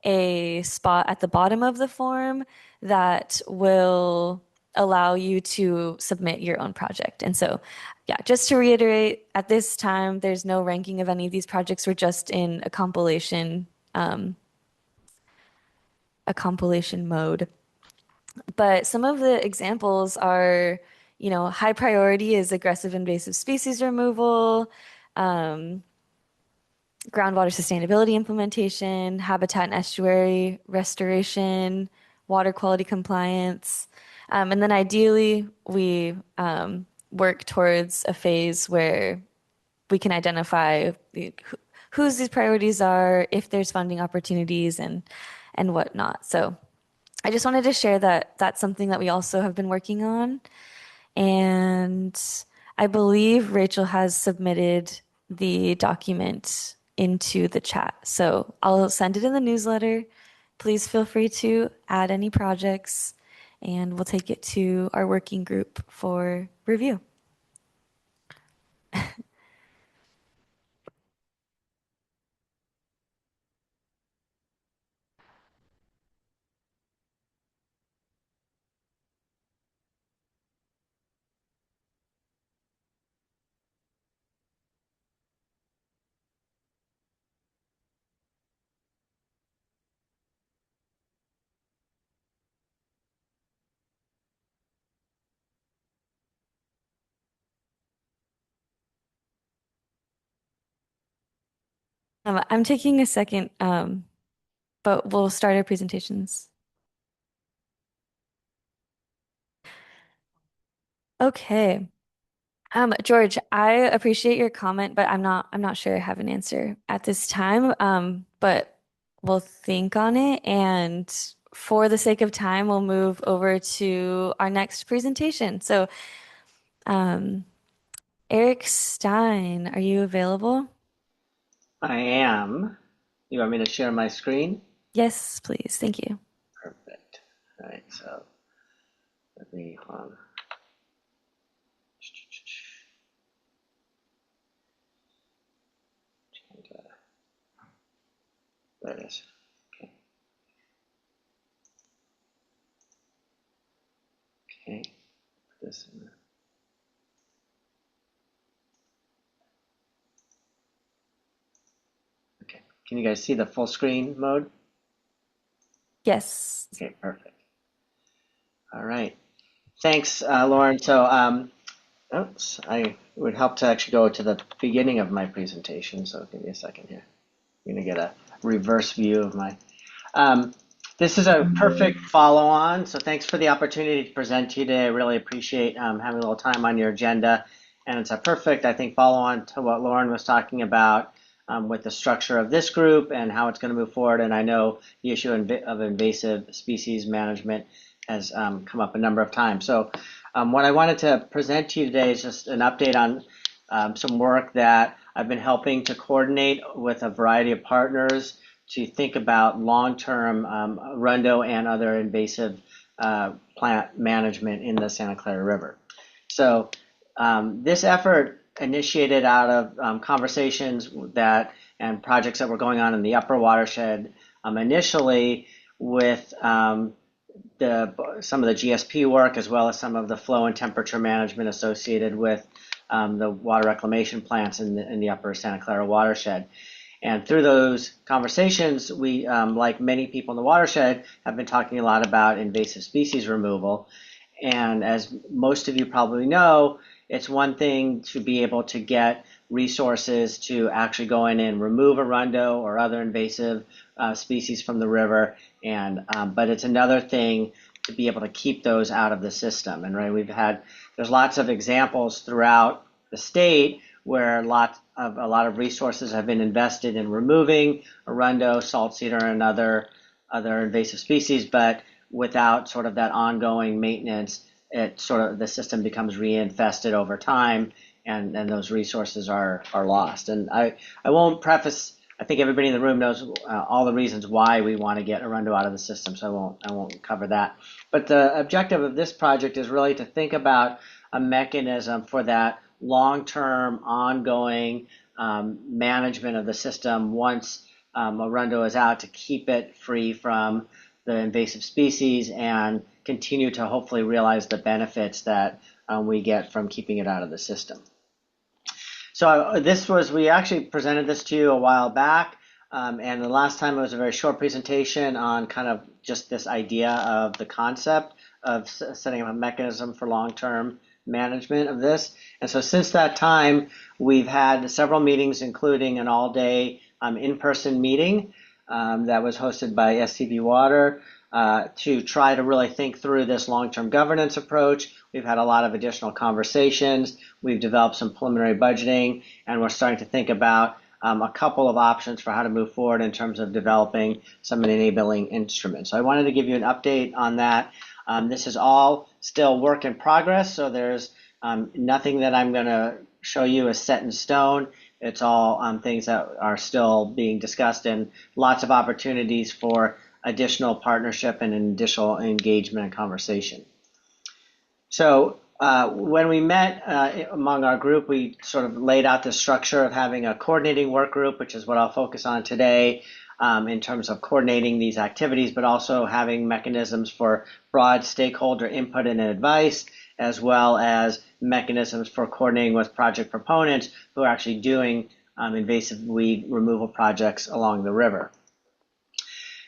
a spot at the bottom of the form that will allow you to submit your own project. And so, yeah, just to reiterate, at this time, there's no ranking of any of these projects. We're just in a compilation mode. But some of the examples are, high priority is aggressive invasive species removal, groundwater sustainability implementation, habitat and estuary restoration, water quality compliance. And then ideally, we work towards a phase where we can identify whose these priorities are, if there's funding opportunities, and whatnot. So I just wanted to share that that's something that we also have been working on. And I believe Rachel has submitted the document into the chat. So I'll send it in the newsletter. Please feel free to add any projects, and we'll take it to our working group for review. I'm taking a second, but we'll start our presentations. Okay. George, I appreciate your comment, but I'm not sure I have an answer at this time. But we'll think on it, and for the sake of time, we'll move over to our next presentation. So, Eric Stein, are you available? I am. You want me to share my screen? Yes, please. Thank you. Perfect. All right, so let me hold on. There it is. Okay. Okay. Put this in there. Okay. Can you guys see the full screen mode? Yes. Okay, perfect. All right. Thanks, Lauren. So, oops, I would help to actually go to the beginning of my presentation. So give me a second here. I'm going to get a reverse view of my. This is a perfect follow-on. So thanks for the opportunity to present to you today. I really appreciate having a little time on your agenda. And it's a perfect, I think, follow-on to what Lauren was talking about with the structure of this group and how it's going to move forward. And I know the issue of invasive species management has come up a number of times. So what I wanted to present to you today is just an update on some work that I've been helping to coordinate with a variety of partners to think about long-term Arundo and other invasive plant management in the Santa Clara River. So this effort initiated out of conversations and projects that were going on in the upper watershed, initially with some of the GSP work, as well as some of the flow and temperature management associated with the water reclamation plants in the upper Santa Clara watershed. And through those conversations, we, like many people in the watershed, have been talking a lot about invasive species removal. And as most of you probably know, it's one thing to be able to get resources to actually go in and remove Arundo or other invasive species from the river, but it's another thing to be able to keep those out of the system. And right, there's lots of examples throughout the state where a lot of resources have been invested in removing Arundo, salt cedar, and other invasive species, but without sort of that ongoing maintenance, the system becomes reinfested over time, and those resources are lost. And I won't preface. I think everybody in the room knows all the reasons why we want to get Arundo out of the system, so I won't cover that. But the objective of this project is really to think about a mechanism for that long-term, ongoing management of the system once Arundo is out, to keep it free from the invasive species and continue to hopefully realize the benefits that we get from keeping it out of the system. So we actually presented this to you a while back, and the last time it was a very short presentation on kind of just this idea of the concept of setting up a mechanism for long-term management of this. And so since that time, we've had several meetings, including an all-day in-person meeting that was hosted by STV Water to try to really think through this long-term governance approach. We've had a lot of additional conversations. We've developed some preliminary budgeting, and we're starting to think about a couple of options for how to move forward in terms of developing some enabling instruments. So I wanted to give you an update on that. This is all still work in progress, so there's nothing that I'm going to show you is set in stone. It's all things that are still being discussed, and lots of opportunities for additional partnership and additional engagement and conversation. So when we met among our group, we sort of laid out the structure of having a coordinating work group, which is what I'll focus on today, in terms of coordinating these activities, but also having mechanisms for broad stakeholder input and advice, as well as mechanisms for coordinating with project proponents who are actually doing invasive weed removal projects along the river.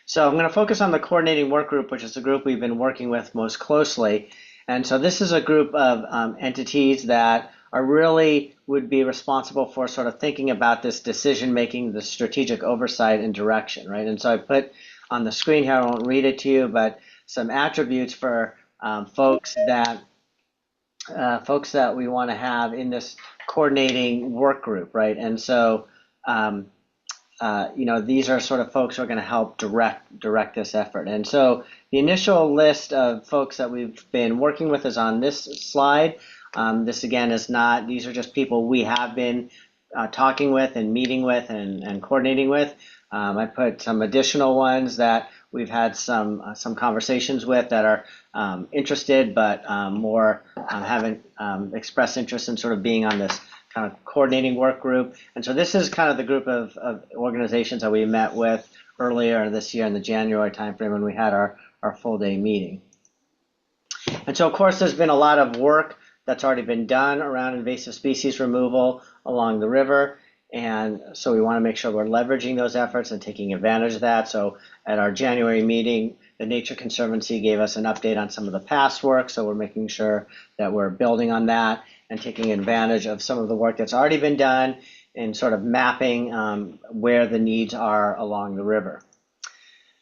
So I'm going to focus on the coordinating work group, which is the group we've been working with most closely. And so this is a group of entities that are really would be responsible for sort of thinking about this decision making, the strategic oversight and direction, right? And so I put on the screen here, I won't read it to you, but some attributes for folks that we want to have in this coordinating work group, right? And so these are sort of folks who are going to help direct this effort. And so the initial list of folks that we've been working with is on this slide. This again is not, these are just people we have been talking with and meeting with and coordinating with. I put some additional ones that we've had some conversations with that are interested, but more haven't expressed interest in sort of being on this kind of coordinating work group. And so this is kind of the group of organizations that we met with earlier this year in the January timeframe when we had our full day meeting. And so of course there's been a lot of work that's already been done around invasive species removal along the river. And so we want to make sure we're leveraging those efforts and taking advantage of that. So at our January meeting, the Nature Conservancy gave us an update on some of the past work. So we're making sure that we're building on that and taking advantage of some of the work that's already been done and sort of mapping where the needs are along the river.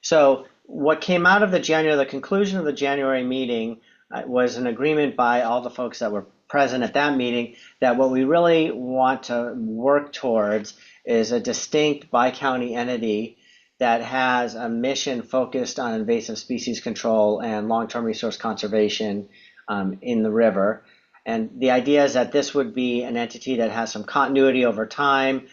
So what came out of the conclusion of the January meeting was an agreement by all the folks that were present at that meeting that what we really want to work towards is a distinct bi-county entity that has a mission focused on invasive species control and long-term resource conservation in the river. And the idea is that this would be an entity that has some continuity over time,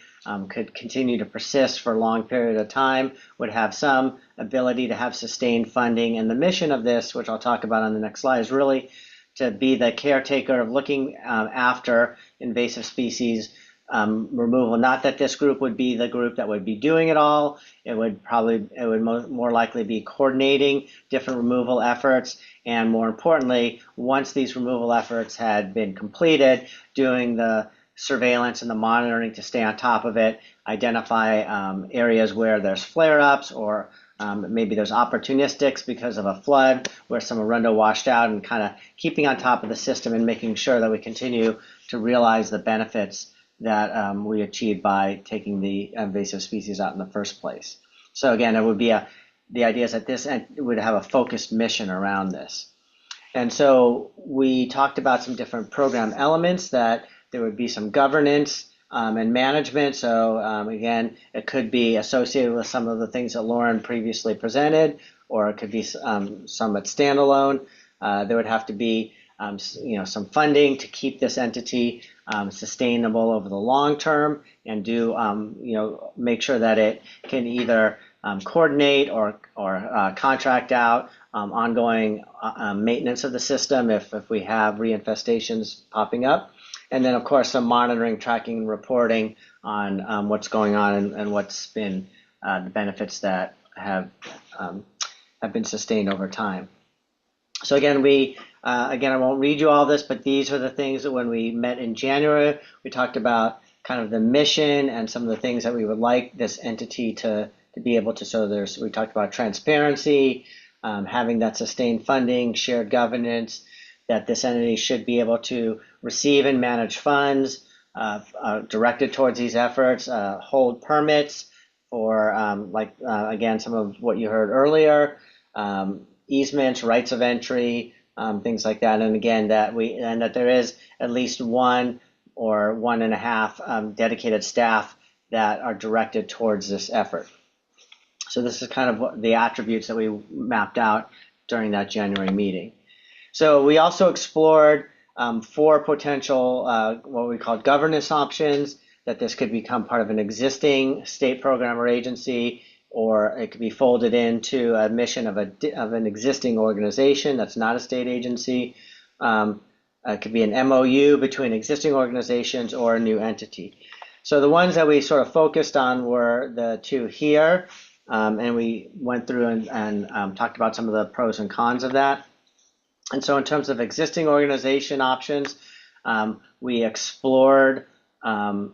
could continue to persist for a long period of time, would have some ability to have sustained funding. And the mission of this, which I'll talk about on the next slide, is really to be the caretaker of looking after invasive species removal. Not that this group would be the group that would be doing it all. It would more likely be coordinating different removal efforts. And more importantly, once these removal efforts had been completed, doing the surveillance and the monitoring to stay on top of it, identify areas where there's flare-ups or maybe there's opportunistics because of a flood where some Arundo washed out, and kind of keeping on top of the system and making sure that we continue to realize the benefits that we achieved by taking the invasive species out in the first place. So again, it would be the idea is that this would have a focused mission around this. And so we talked about some different program elements, that there would be some governance and management. So again, it could be associated with some of the things that Lauren previously presented, or it could be somewhat standalone. There would have to be some funding to keep this entity sustainable over the long term, and make sure that it can either coordinate or contract out ongoing maintenance of the system if we have reinfestations popping up. And then, of course, some monitoring, tracking, and reporting on what's going on and what's been the benefits that have been sustained over time. So again, I won't read you all this, but these are the things that when we met in January, we talked about kind of the mission and some of the things that we would like this entity to be able to. So we talked about transparency, having that sustained funding, shared governance, that this entity should be able to receive and manage funds directed towards these efforts, hold permits for, again, some of what you heard earlier, easements, rights of entry, things like that. And again, that there is at least one or 1.5 dedicated staff that are directed towards this effort. So this is kind of what the attributes that we mapped out during that January meeting. So we also explored 4 potential what we called governance options, that this could become part of an existing state program or agency, or it could be folded into a mission of an existing organization that's not a state agency. It could be an MOU between existing organizations or a new entity. So the ones that we sort of focused on were the 2 here, and we went through and talked about some of the pros and cons of that. And so in terms of existing organization options, we explored some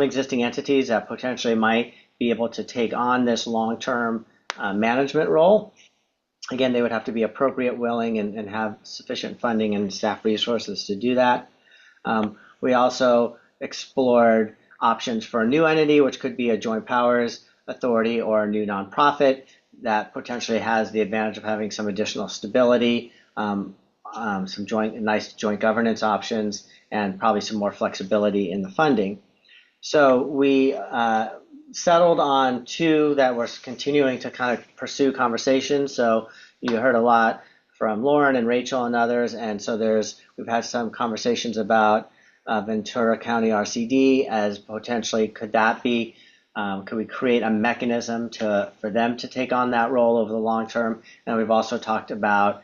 existing entities that potentially might be able to take on this long-term management role. Again, they would have to be appropriate, willing, and have sufficient funding and staff resources to do that. We also explored options for a new entity, which could be a joint powers authority or a new nonprofit that potentially has the advantage of having some additional stability, some nice joint governance options, and probably some more flexibility in the funding. So we settled on 2 that we're continuing to kind of pursue conversations. So you heard a lot from Lauren and Rachel and others, and so we've had some conversations about Ventura County RCD as potentially could we create a mechanism for them to take on that role over the long term. And we've also talked about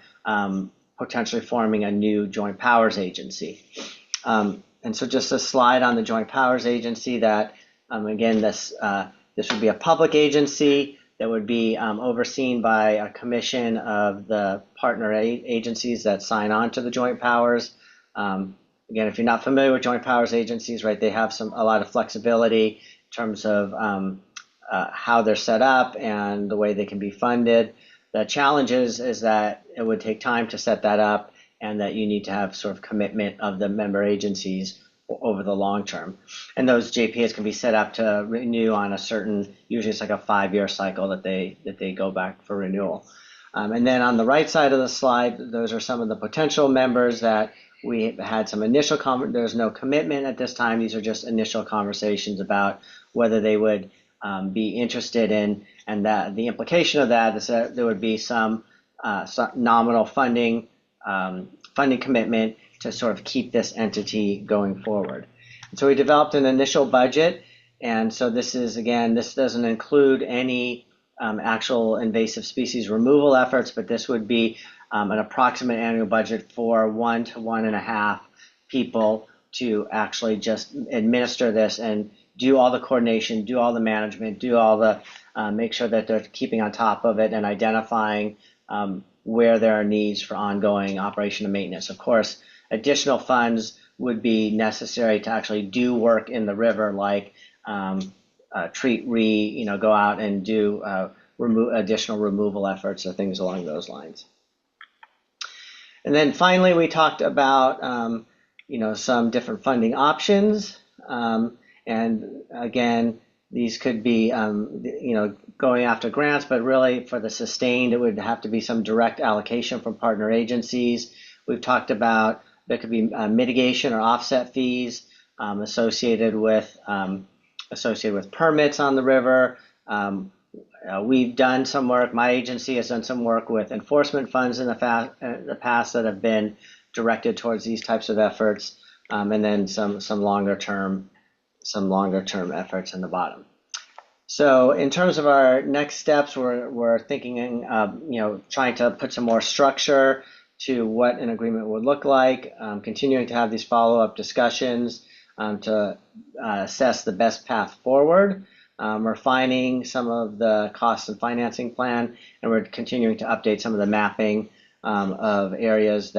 potentially forming a new joint powers agency. And so just a slide on the joint powers agency that, again, this would be a public agency that would be overseen by a commission of the partner agencies that sign on to the joint powers. Again, if you're not familiar with joint powers agencies, right, they have a lot of flexibility in terms of how they're set up and the way they can be funded. The challenge is that it would take time to set that up, and that you need to have sort of commitment of the member agencies over the long term. And those JPAs can be set up to renew on usually it's like a 5-year cycle that they go back for renewal. And then on the right side of the slide, those are some of the potential members that we had some initial there's no commitment at this time. These are just initial conversations about whether they would be interested in, and that the implication of that is that there would be some nominal funding commitment to sort of keep this entity going forward. And so we developed an initial budget, and so this doesn't include any actual invasive species removal efforts, but this would be an approximate annual budget for 1 to 1.5 people to actually just administer this and do all the coordination, do all the management, do all the make sure that they're keeping on top of it and identifying where there are needs for ongoing operation and maintenance. Of course, additional funds would be necessary to actually do work in the river, like go out and do additional removal efforts or things along those lines. And then finally, we talked about some different funding options, and again, these could be going after grants, but really for the sustained, it would have to be some direct allocation from partner agencies. We've talked about there could be mitigation or offset fees associated with permits on the river. We've done some work. My agency has done some work with enforcement funds in the past that have been directed towards these types of efforts, and then some longer term efforts in the bottom. So in terms of our next steps, we're thinking, trying to put some more structure to what an agreement would look like, continuing to have these follow-up discussions to assess the best path forward, refining some of the cost and financing plan, and we're continuing to update some of the mapping of areas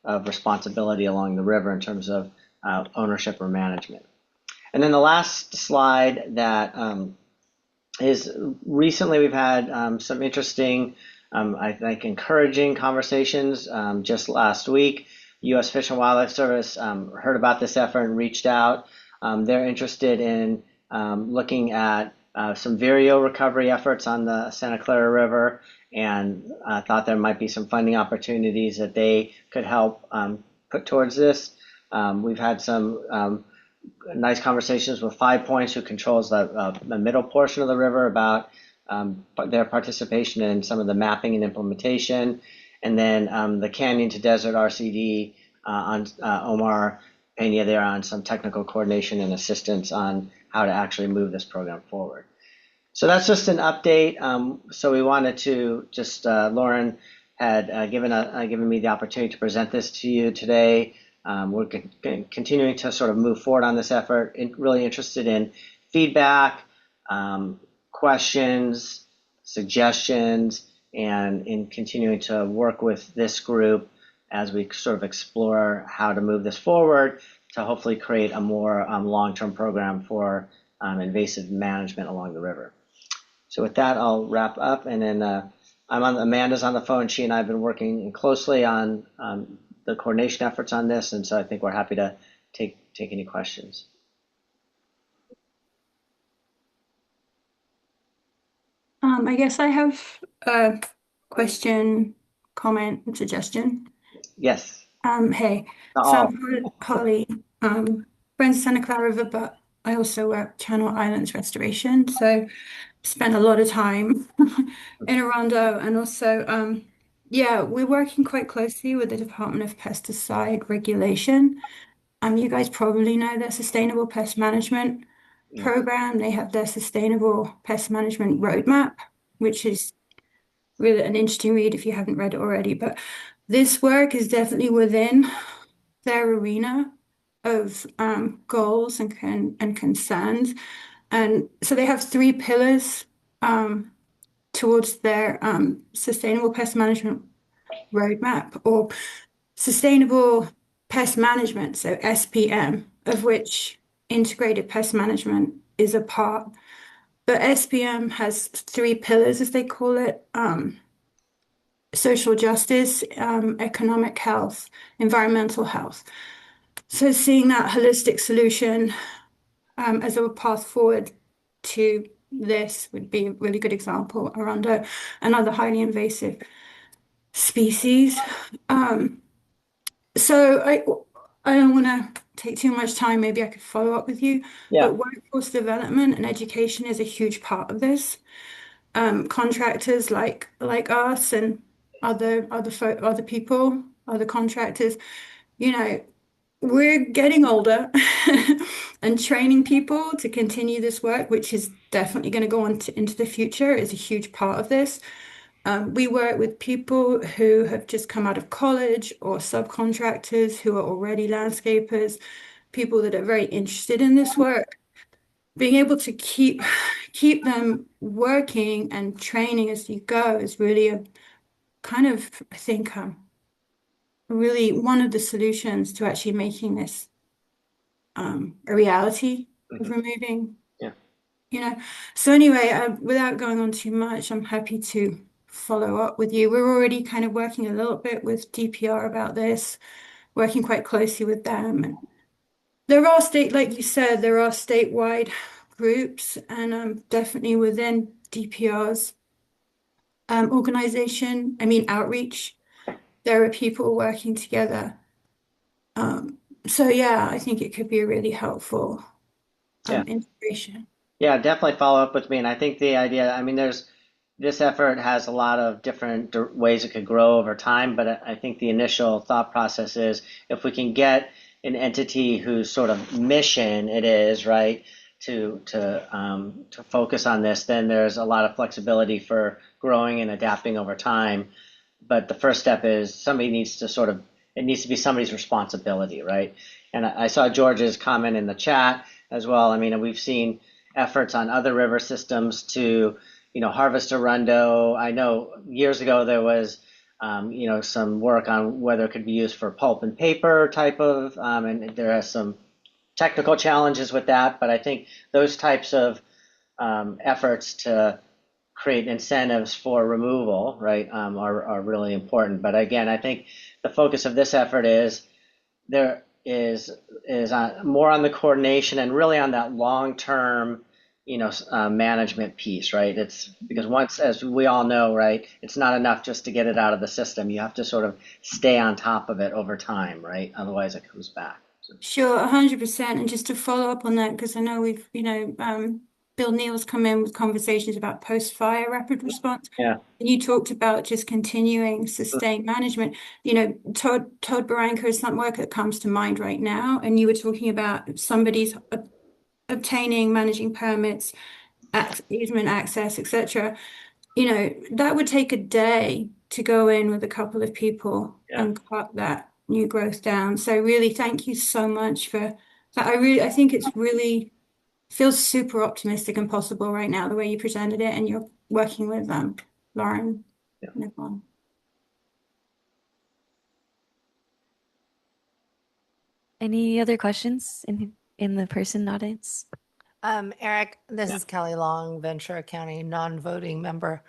of responsibility along the river in terms of ownership or management. And then the last slide that is recently we've had some interesting, I think, encouraging conversations. Just last week, U.S. Fish and Wildlife Service heard about this effort and reached out. They're interested in looking at some vireo recovery efforts on the Santa Clara River, and thought there might be some funding opportunities that they could help put towards this. We've had some nice conversations with Five Points, who controls the middle portion of the river, about their participation in some of the mapping and implementation. And then the Canyon to Desert RCD on Omar Pena there on some technical coordination and assistance on how to actually move this program forward. So that's just an update. So we wanted to just, Lauren had given me the opportunity to present this to you today. We're continuing to sort of move forward on this effort, really interested in feedback, questions, suggestions, and in continuing to work with this group as we sort of explore how to move this forward to hopefully create a more long-term program for invasive management along the river. So with that, I'll wrap up, and then Amanda's on the phone. She and I have been working closely on the coordination efforts on this, and so I think we're happy to take any questions. I guess I have a question, comment, and suggestion. Yes. Hey, so I'm Holly, friends of Santa Clara River, but I also work Channel Islands Restoration, so spent a lot of time in Arundo, and also, yeah, we're working quite closely with the Department of Pesticide Regulation. You guys probably know their Sustainable Pest Management program. They have their Sustainable Pest Management Roadmap, which is really an interesting read if you haven't read it already. But this work is definitely within their arena of goals and concerns. And so they have 3 pillars towards their Sustainable Pest Management Roadmap, or Sustainable Pest Management, so SPM, of which Integrated Pest Management is a part. But SPM has 3 pillars, as they call it: social justice, economic health, environmental health. So seeing that holistic solution as a path forward to this would be a really good example around another highly invasive species. So I don't want to take too much time. Maybe I could follow up with you. Yeah. But workforce development and education is a huge part of this. Contractors like us and other people, other contractors, we're getting older and training people to continue this work, which is definitely going to go on into the future, is a huge part of this. We work with people who have just come out of college, or subcontractors who are already landscapers, people that are very interested in this work. Being able to keep them working and training as you go is really a kind of, I think, really one of the solutions to actually making this a reality of removing. Yeah. So anyway, without going on too much, I'm happy to follow up with you. We're already kind of working a little bit with DPR about this, working quite closely with them. And there are like you said, there are statewide groups, and definitely within DPR's organization, outreach, there are people working together. So yeah, I think it could be a really helpful integration. Yeah, definitely follow up with me. And I think the idea, this effort has a lot of different ways it could grow over time, but I think the initial thought process is, if we can get an entity whose sort of mission it is, right, to focus on this, then there's a lot of flexibility for growing and adapting over time. but the first step is somebody needs to it needs to be somebody's responsibility, right? And I saw George's comment in the chat as well. I mean, we've seen efforts on other river systems to, harvest Arundo. I know years ago there was, some work on whether it could be used for pulp and paper type of, and there are some technical challenges with that. But I think those types of efforts to create incentives for removal, right, are really important. But again, I think the focus of this effort is more on the coordination and really on that long-term, management piece, right? It's because once, as we all know, right, it's not enough just to get it out of the system. You have to sort of stay on top of it over time, right? Otherwise, it comes back. Sure, 100%. And just to follow up on that, because I know we've, Bill Neal's come in with conversations about post-fire rapid response. Yeah. And you talked about just continuing sustained management. Todd Baranka is some work that comes to mind right now. And you were talking about somebody's obtaining, managing permits, easement access, etc. That would take a day to go in with a couple of people and cut that new growth down. So really, thank you so much for that. I think it's really feels super optimistic and possible right now, the way you presented it, and you're working with Lauren. and everyone. Any other questions in the person audience? Eric, this is Kelly Long, Ventura County non-voting member.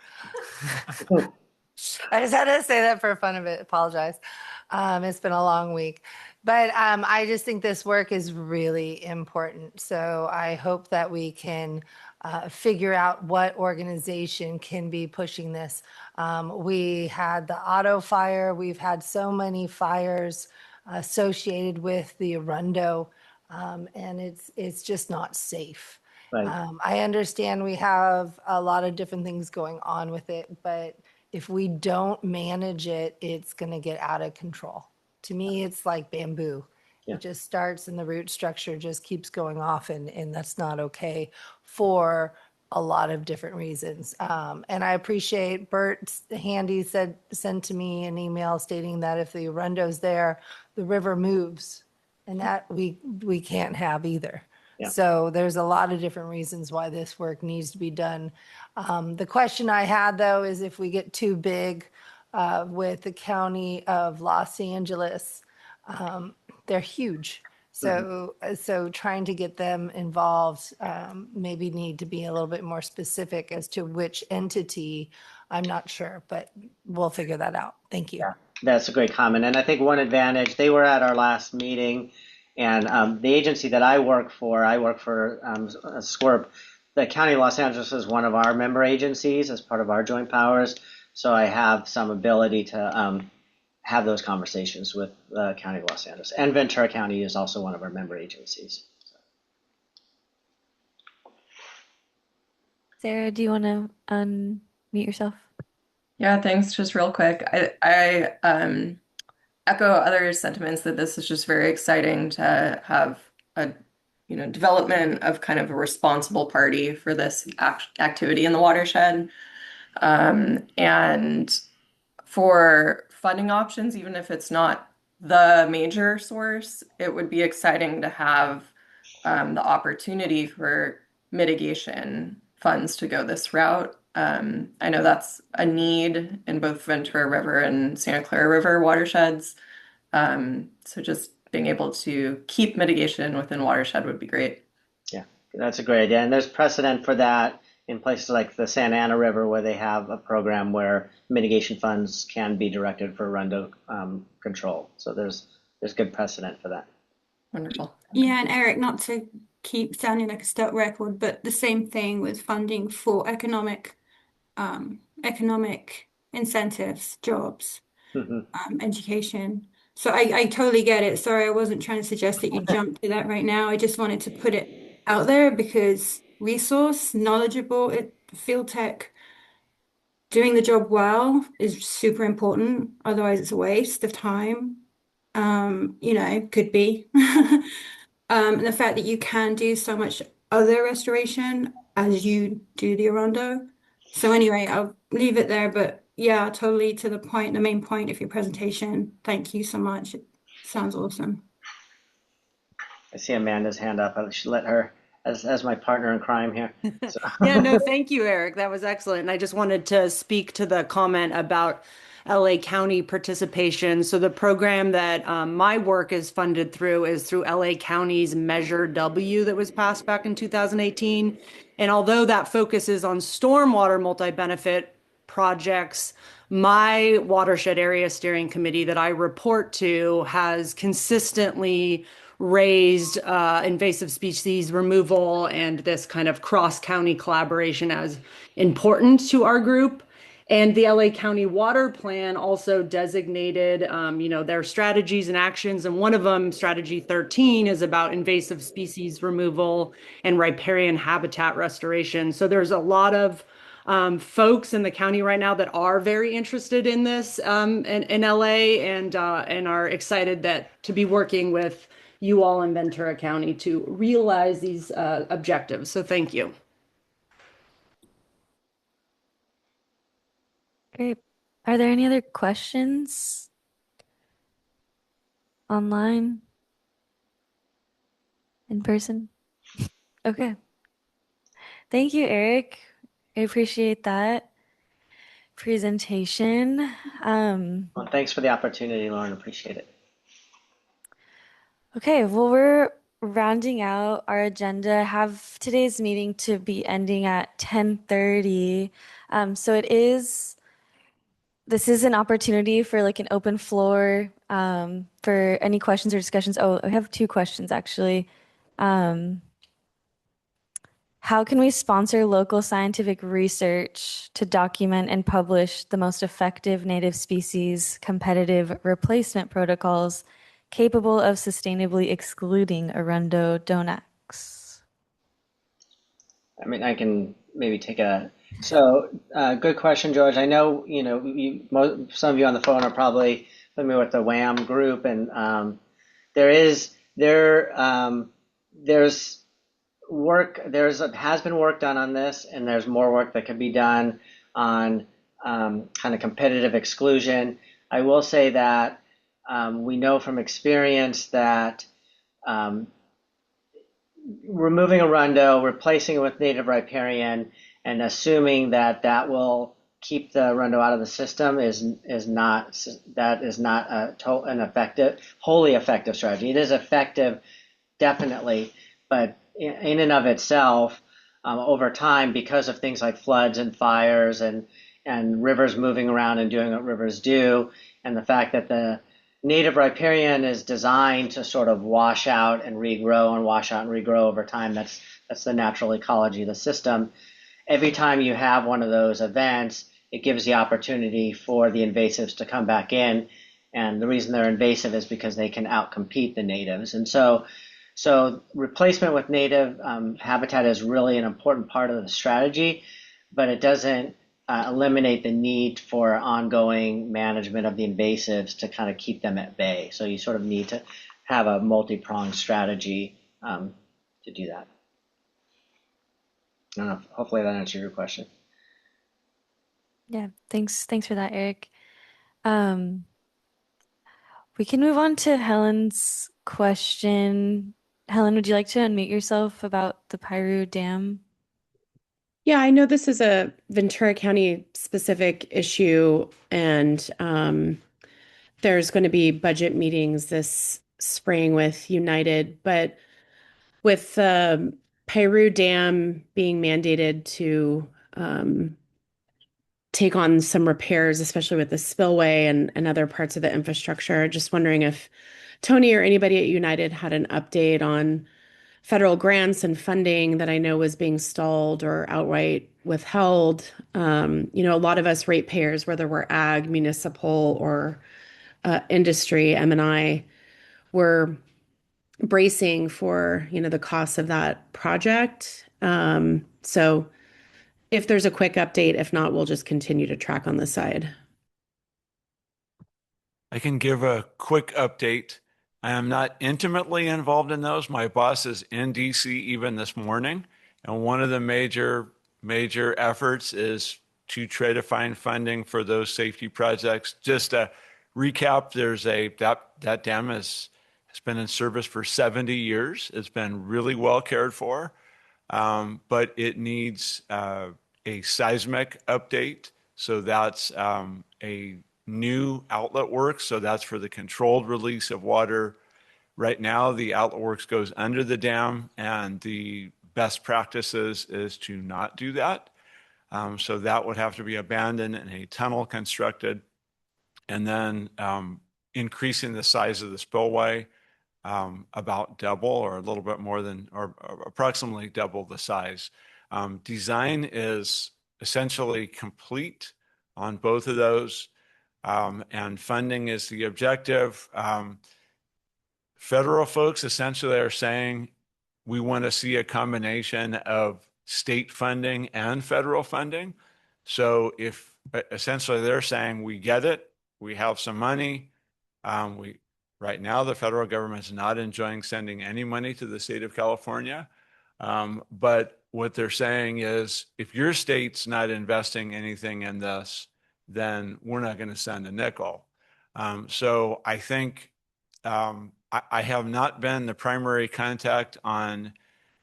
I just had to say that for fun of it. Apologize. It's been a long week, but I just think this work is really important. So I hope that we can figure out what organization can be pushing this. We had the auto fire. We've had so many fires associated with the Arundo, and it's just not safe. Right. I understand we have a lot of different things going on with it, but if we don't manage it, it's going to get out of control. To me, it's like bamboo. Yeah. It just starts and the root structure just keeps going off, and that's not okay for a lot of different reasons. And I appreciate Bert Handy sent to me an email stating that if the Arundo's there, the river moves, and that we can't have either. Yeah. So there's a lot of different reasons why this work needs to be done. The question I had, though, is if we get too big with the County of Los Angeles, they're huge. So trying to get them involved, maybe need to be a little bit more specific as to which entity. I'm not sure, but we'll figure that out. Thank you. Yeah, that's a great comment. And I think one advantage, they were at our last meeting, and the agency that I work for SCORP. The County of Los Angeles is one of our member agencies as part of our joint powers. So I have some ability to have those conversations with the County of Los Angeles. And Ventura County is also one of our member agencies. Sarah, do you want to unmute yourself? Yeah, thanks. Just real quick. I echo other sentiments that this is just very exciting to have a development of kind of a responsible party for this activity in the watershed. And for funding options, even if it's not the major source, it would be exciting to have the opportunity for mitigation funds to go this route. I know that's a need in both Ventura River and Santa Clara River watersheds. So just being able to keep mitigation within watershed would be great. Yeah, that's a great idea. And there's precedent for that in places like the Santa Ana River, where they have a program where mitigation funds can be directed for Arundo control. So there's good precedent for that. Wonderful. Yeah, and Eric, not to keep sounding like a stuck record, but the same thing with funding for economic incentives, jobs, education. So I totally get it. Sorry, I wasn't trying to suggest that you jump to that right now. I just wanted to put it out there because resource, knowledgeable, field tech, doing the job well is super important. Otherwise, it's a waste of time. Could be. And the fact that you can do so much other restoration as you do the Arundo. So anyway, I'll leave it there. But yeah, totally to the point, the main point of your presentation. Thank you so much. It sounds awesome. I see Amanda's hand up. I should let her as my partner in crime here. So. Yeah, no, thank you, Eric. That was excellent. And I just wanted to speak to the comment about LA County participation. So the program that my work is funded through is through LA County's Measure W that was passed back in 2018. And although that focuses on stormwater multi-benefit projects, my watershed area steering committee that I report to has consistently raised invasive species removal and this kind of cross-county collaboration as important to our group. And the LA County Water Plan also designated, their strategies and actions. And one of them, Strategy 13, is about invasive species removal and riparian habitat restoration. So there's a lot of folks in the county right now that are very interested in this in LA and are excited to be working with you all in Ventura County to realize these objectives. So thank you. Great. Are there any other questions online? In person? Okay. Thank you, Eric. I appreciate that presentation. Well, thanks for the opportunity, Lauren. Appreciate it. Okay, well, we're rounding out our agenda. I have today's meeting to be ending at 10:30. So this is an opportunity for like an open floor for any questions or discussions. Oh, I have two questions actually. How can we sponsor local scientific research to document and publish the most effective native species competitive replacement protocols capable of sustainably excluding Arundo donax? I mean, I can maybe take good question, George. I know, some of you on the phone are probably familiar with the WHAM group, and there's has been work done on this, and there's more work that could be done on kind of competitive exclusion. I will say that we know from experience that removing Arundo, replacing it with native riparian, and assuming that will keep the Arundo out of the system is not an wholly effective strategy. It is effective, definitely, but in and of itself, over time, because of things like floods and fires and rivers moving around and doing what rivers do, and the fact that the native riparian is designed to sort of wash out and regrow and wash out and regrow over time. That's the natural ecology of the system. Every time you have one of those events, it gives the opportunity for the invasives to come back in. And the reason they're invasive is because they can outcompete the natives. And so replacement with native habitat is really an important part of the strategy, but it doesn't eliminate the need for ongoing management of the invasives to kind of keep them at bay. So you sort of need to have a multi-pronged strategy to do that. I don't know. Hopefully that answered your question. Yeah, thanks for that, Eric. We can move on to Helen's question. Helen, would you like to unmute yourself about the Piru Dam? Yeah, I know this is a Ventura County specific issue, and there's going to be budget meetings this spring with United, but with the Piru Dam being mandated to take on some repairs, especially with the spillway and other parts of the infrastructure, just wondering if Tony or anybody at United had an update on federal grants and funding that I know was being stalled or outright withheld. A lot of us ratepayers, whether we're ag, municipal, or industry, M&I, were bracing for, the cost of that project. So if there's a quick update, if not, we'll just continue to track on this side. I can give a quick update. I am not intimately involved in those. My boss is in DC even this morning, and one of the major efforts is to try to find funding for those safety projects. Just a recap, that dam has been in service for 70 years. It's been really well cared for, but it needs a seismic update. So that's a new outlet works. So that's for the controlled release of water. Right now, the outlet works goes under the dam, and the best practices is to not do that. So that would have to be abandoned and a tunnel constructed, and then increasing the size of the spillway about double or a little bit more than, or approximately double the size. Design is essentially complete on both of those, and funding is the objective. Federal folks essentially are saying we want to see a combination of state funding and federal funding. So if essentially they're saying we get it, we have some money, right now the federal government is not enjoying sending any money to the state of California. But what they're saying is if your state's not investing anything in this, then we're not going to send a nickel. So I think I have not been the primary contact on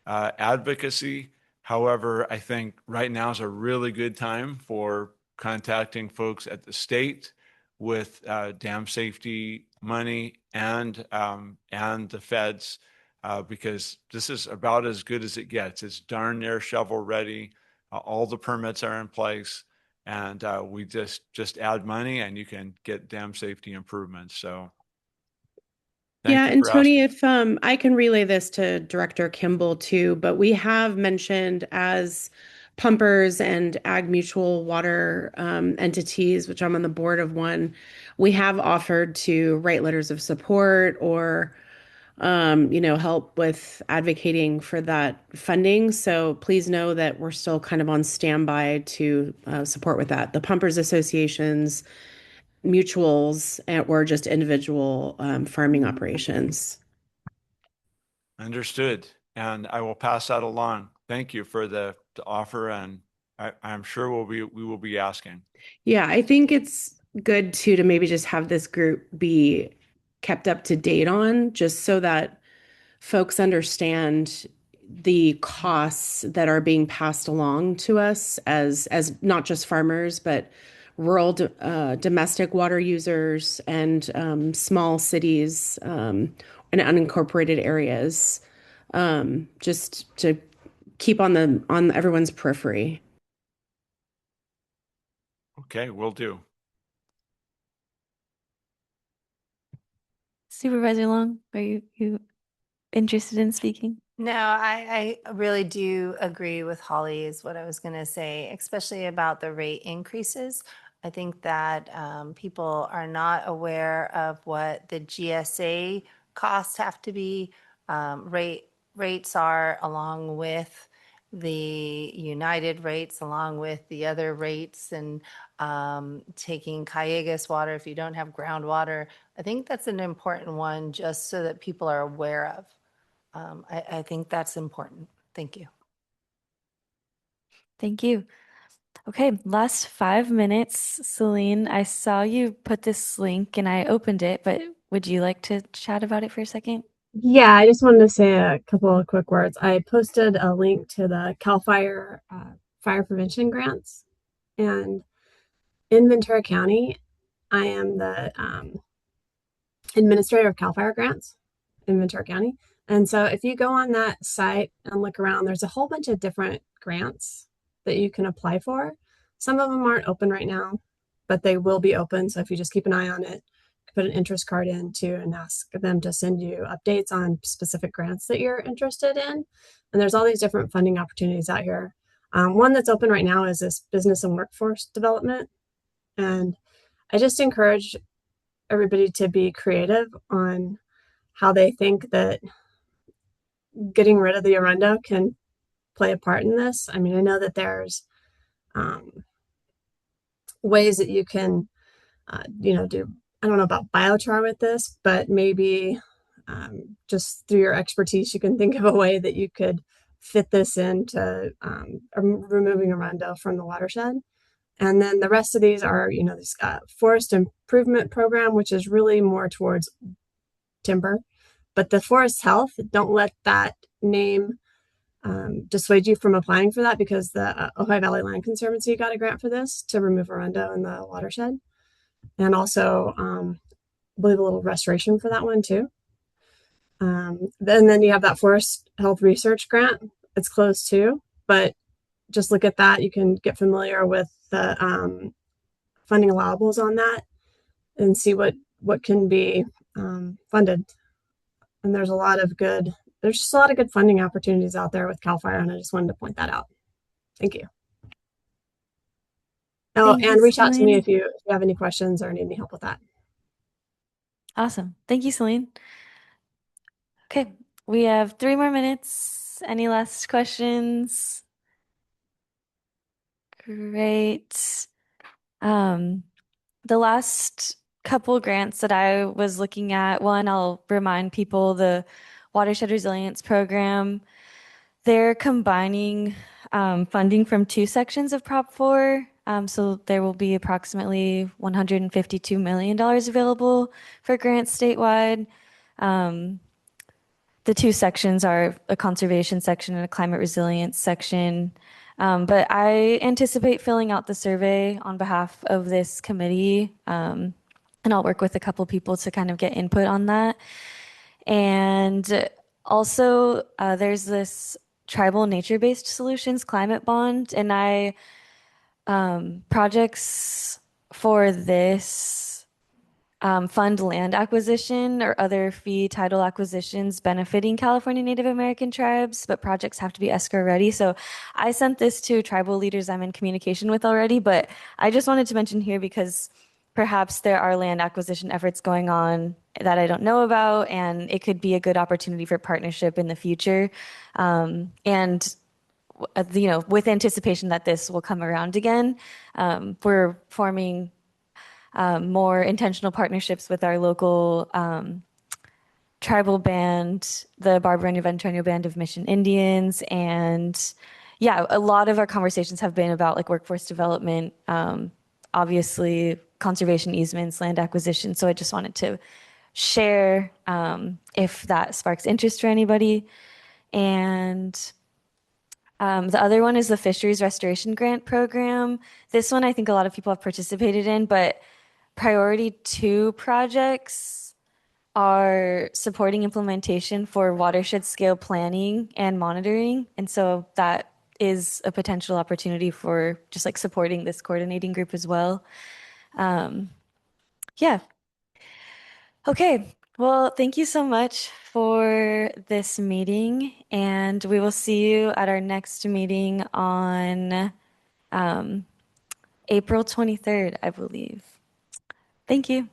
advocacy. However, I think right now is a really good time for contacting folks at the state with dam safety money and the feds, because this is about as good as it gets. It's darn near shovel ready. All the permits are in place, and we just add money and you can get dam safety improvements. So. Yeah, and Tony, if I can relay this to Director Kimball too, but we have mentioned as pumpers and ag mutual water entities, which I'm on the board of one, we have offered to write letters of support or help with advocating for that funding. So please know that we're still kind of on standby to support with that. The pumpers associations, mutuals, or just individual farming operations. Understood. And I will pass that along. Thank you for the offer, and I'm sure we will be asking. Yeah, I think it's good too to maybe just have this group be kept up to date on, just so that folks understand the costs that are being passed along to us as not just farmers, but rural domestic water users and small cities and unincorporated areas, just to keep on everyone's periphery. Okay, will do. Supervisor Long, are you interested in speaking? No, I really do agree with Holly is what I was going to say, especially about the rate increases. I think that people are not aware of what the GSA costs have to be. Rates are along with the United rates, along with the other rates, and taking Callegas water if you don't have groundwater. I think that's an important one just so that people are aware of. I think that's important. Thank you. Thank you. Okay, last 5 minutes. Celine, I saw you put this link and I opened it, but would you like to chat about it for a second? Yeah, I just wanted to say a couple of quick words. I posted a link to the CAL FIRE fire prevention grants. And in Ventura County, I am the administrator of CAL FIRE grants in Ventura County. And so if you go on that site and look around, there's a whole bunch of different grants that you can apply for. Some of them aren't open right now, but they will be open. So if you just keep an eye on it, put an interest card in too and ask them to send you updates on specific grants that you're interested in. And there's all these different funding opportunities out here. One that's open right now is this business and workforce development. And I just encourage everybody to be creative on how they think that getting rid of the Arundo can play a part in this. I mean, I know that there's ways that you can, do, I don't know about biochar with this, but maybe just through your expertise, you can think of a way that you could fit this into removing Arundo from the watershed. And then the rest of these are, this forest improvement program, which is really more towards timber. But the forest health, don't let that name dissuade you from applying for that, because the Ojai Valley Land Conservancy got a grant for this to remove Arundo in the watershed. And also, I believe a little restoration for that one too. Then you have that forest health research grant. It's closed too, but just look at that. You can get familiar with the funding allowables on that and see what can be funded. And there's just a lot of good funding opportunities out there with CAL FIRE, and I just wanted to point that out. Thank you. Oh, Thank and you, reach out to me Celine. if you have any questions or need any help with that. Awesome. Thank you, Celine. Okay, we have 3 more minutes. Any last questions? Great. The last couple grants that I was looking at, one, I'll remind people, the Watershed Resilience Program, they're combining funding from 2 sections of Prop 4. So there will be approximately $152 million available for grants statewide. The 2 sections are a conservation section and a climate resilience section. But I anticipate filling out the survey on behalf of this committee, and I'll work with a couple people to kind of get input on that. And also, there's this tribal nature-based solutions climate bond, and projects for this fund land acquisition or other fee title acquisitions benefiting California Native American tribes, but projects have to be escrow ready. So I sent this to tribal leaders I'm in communication with already, but I just wanted to mention here because perhaps there are land acquisition efforts going on that I don't know about, and it could be a good opportunity for partnership in the future. With anticipation that this will come around again, we're forming more intentional partnerships with our local tribal band, the Barbareno Venturino Band of Mission Indians. And yeah, a lot of our conversations have been about like workforce development, obviously conservation easements, land acquisition. So I just wanted to share if that sparks interest for anybody. And the other one is the Fisheries Restoration Grant Program. This one I think a lot of people have participated in, but Priority 2 projects are supporting implementation for watershed scale planning and monitoring. And so that is a potential opportunity for just like supporting this coordinating group as well. Yeah. Okay. Well, thank you so much for this meeting, and we will see you at our next meeting on April 23rd, I believe. Thank you.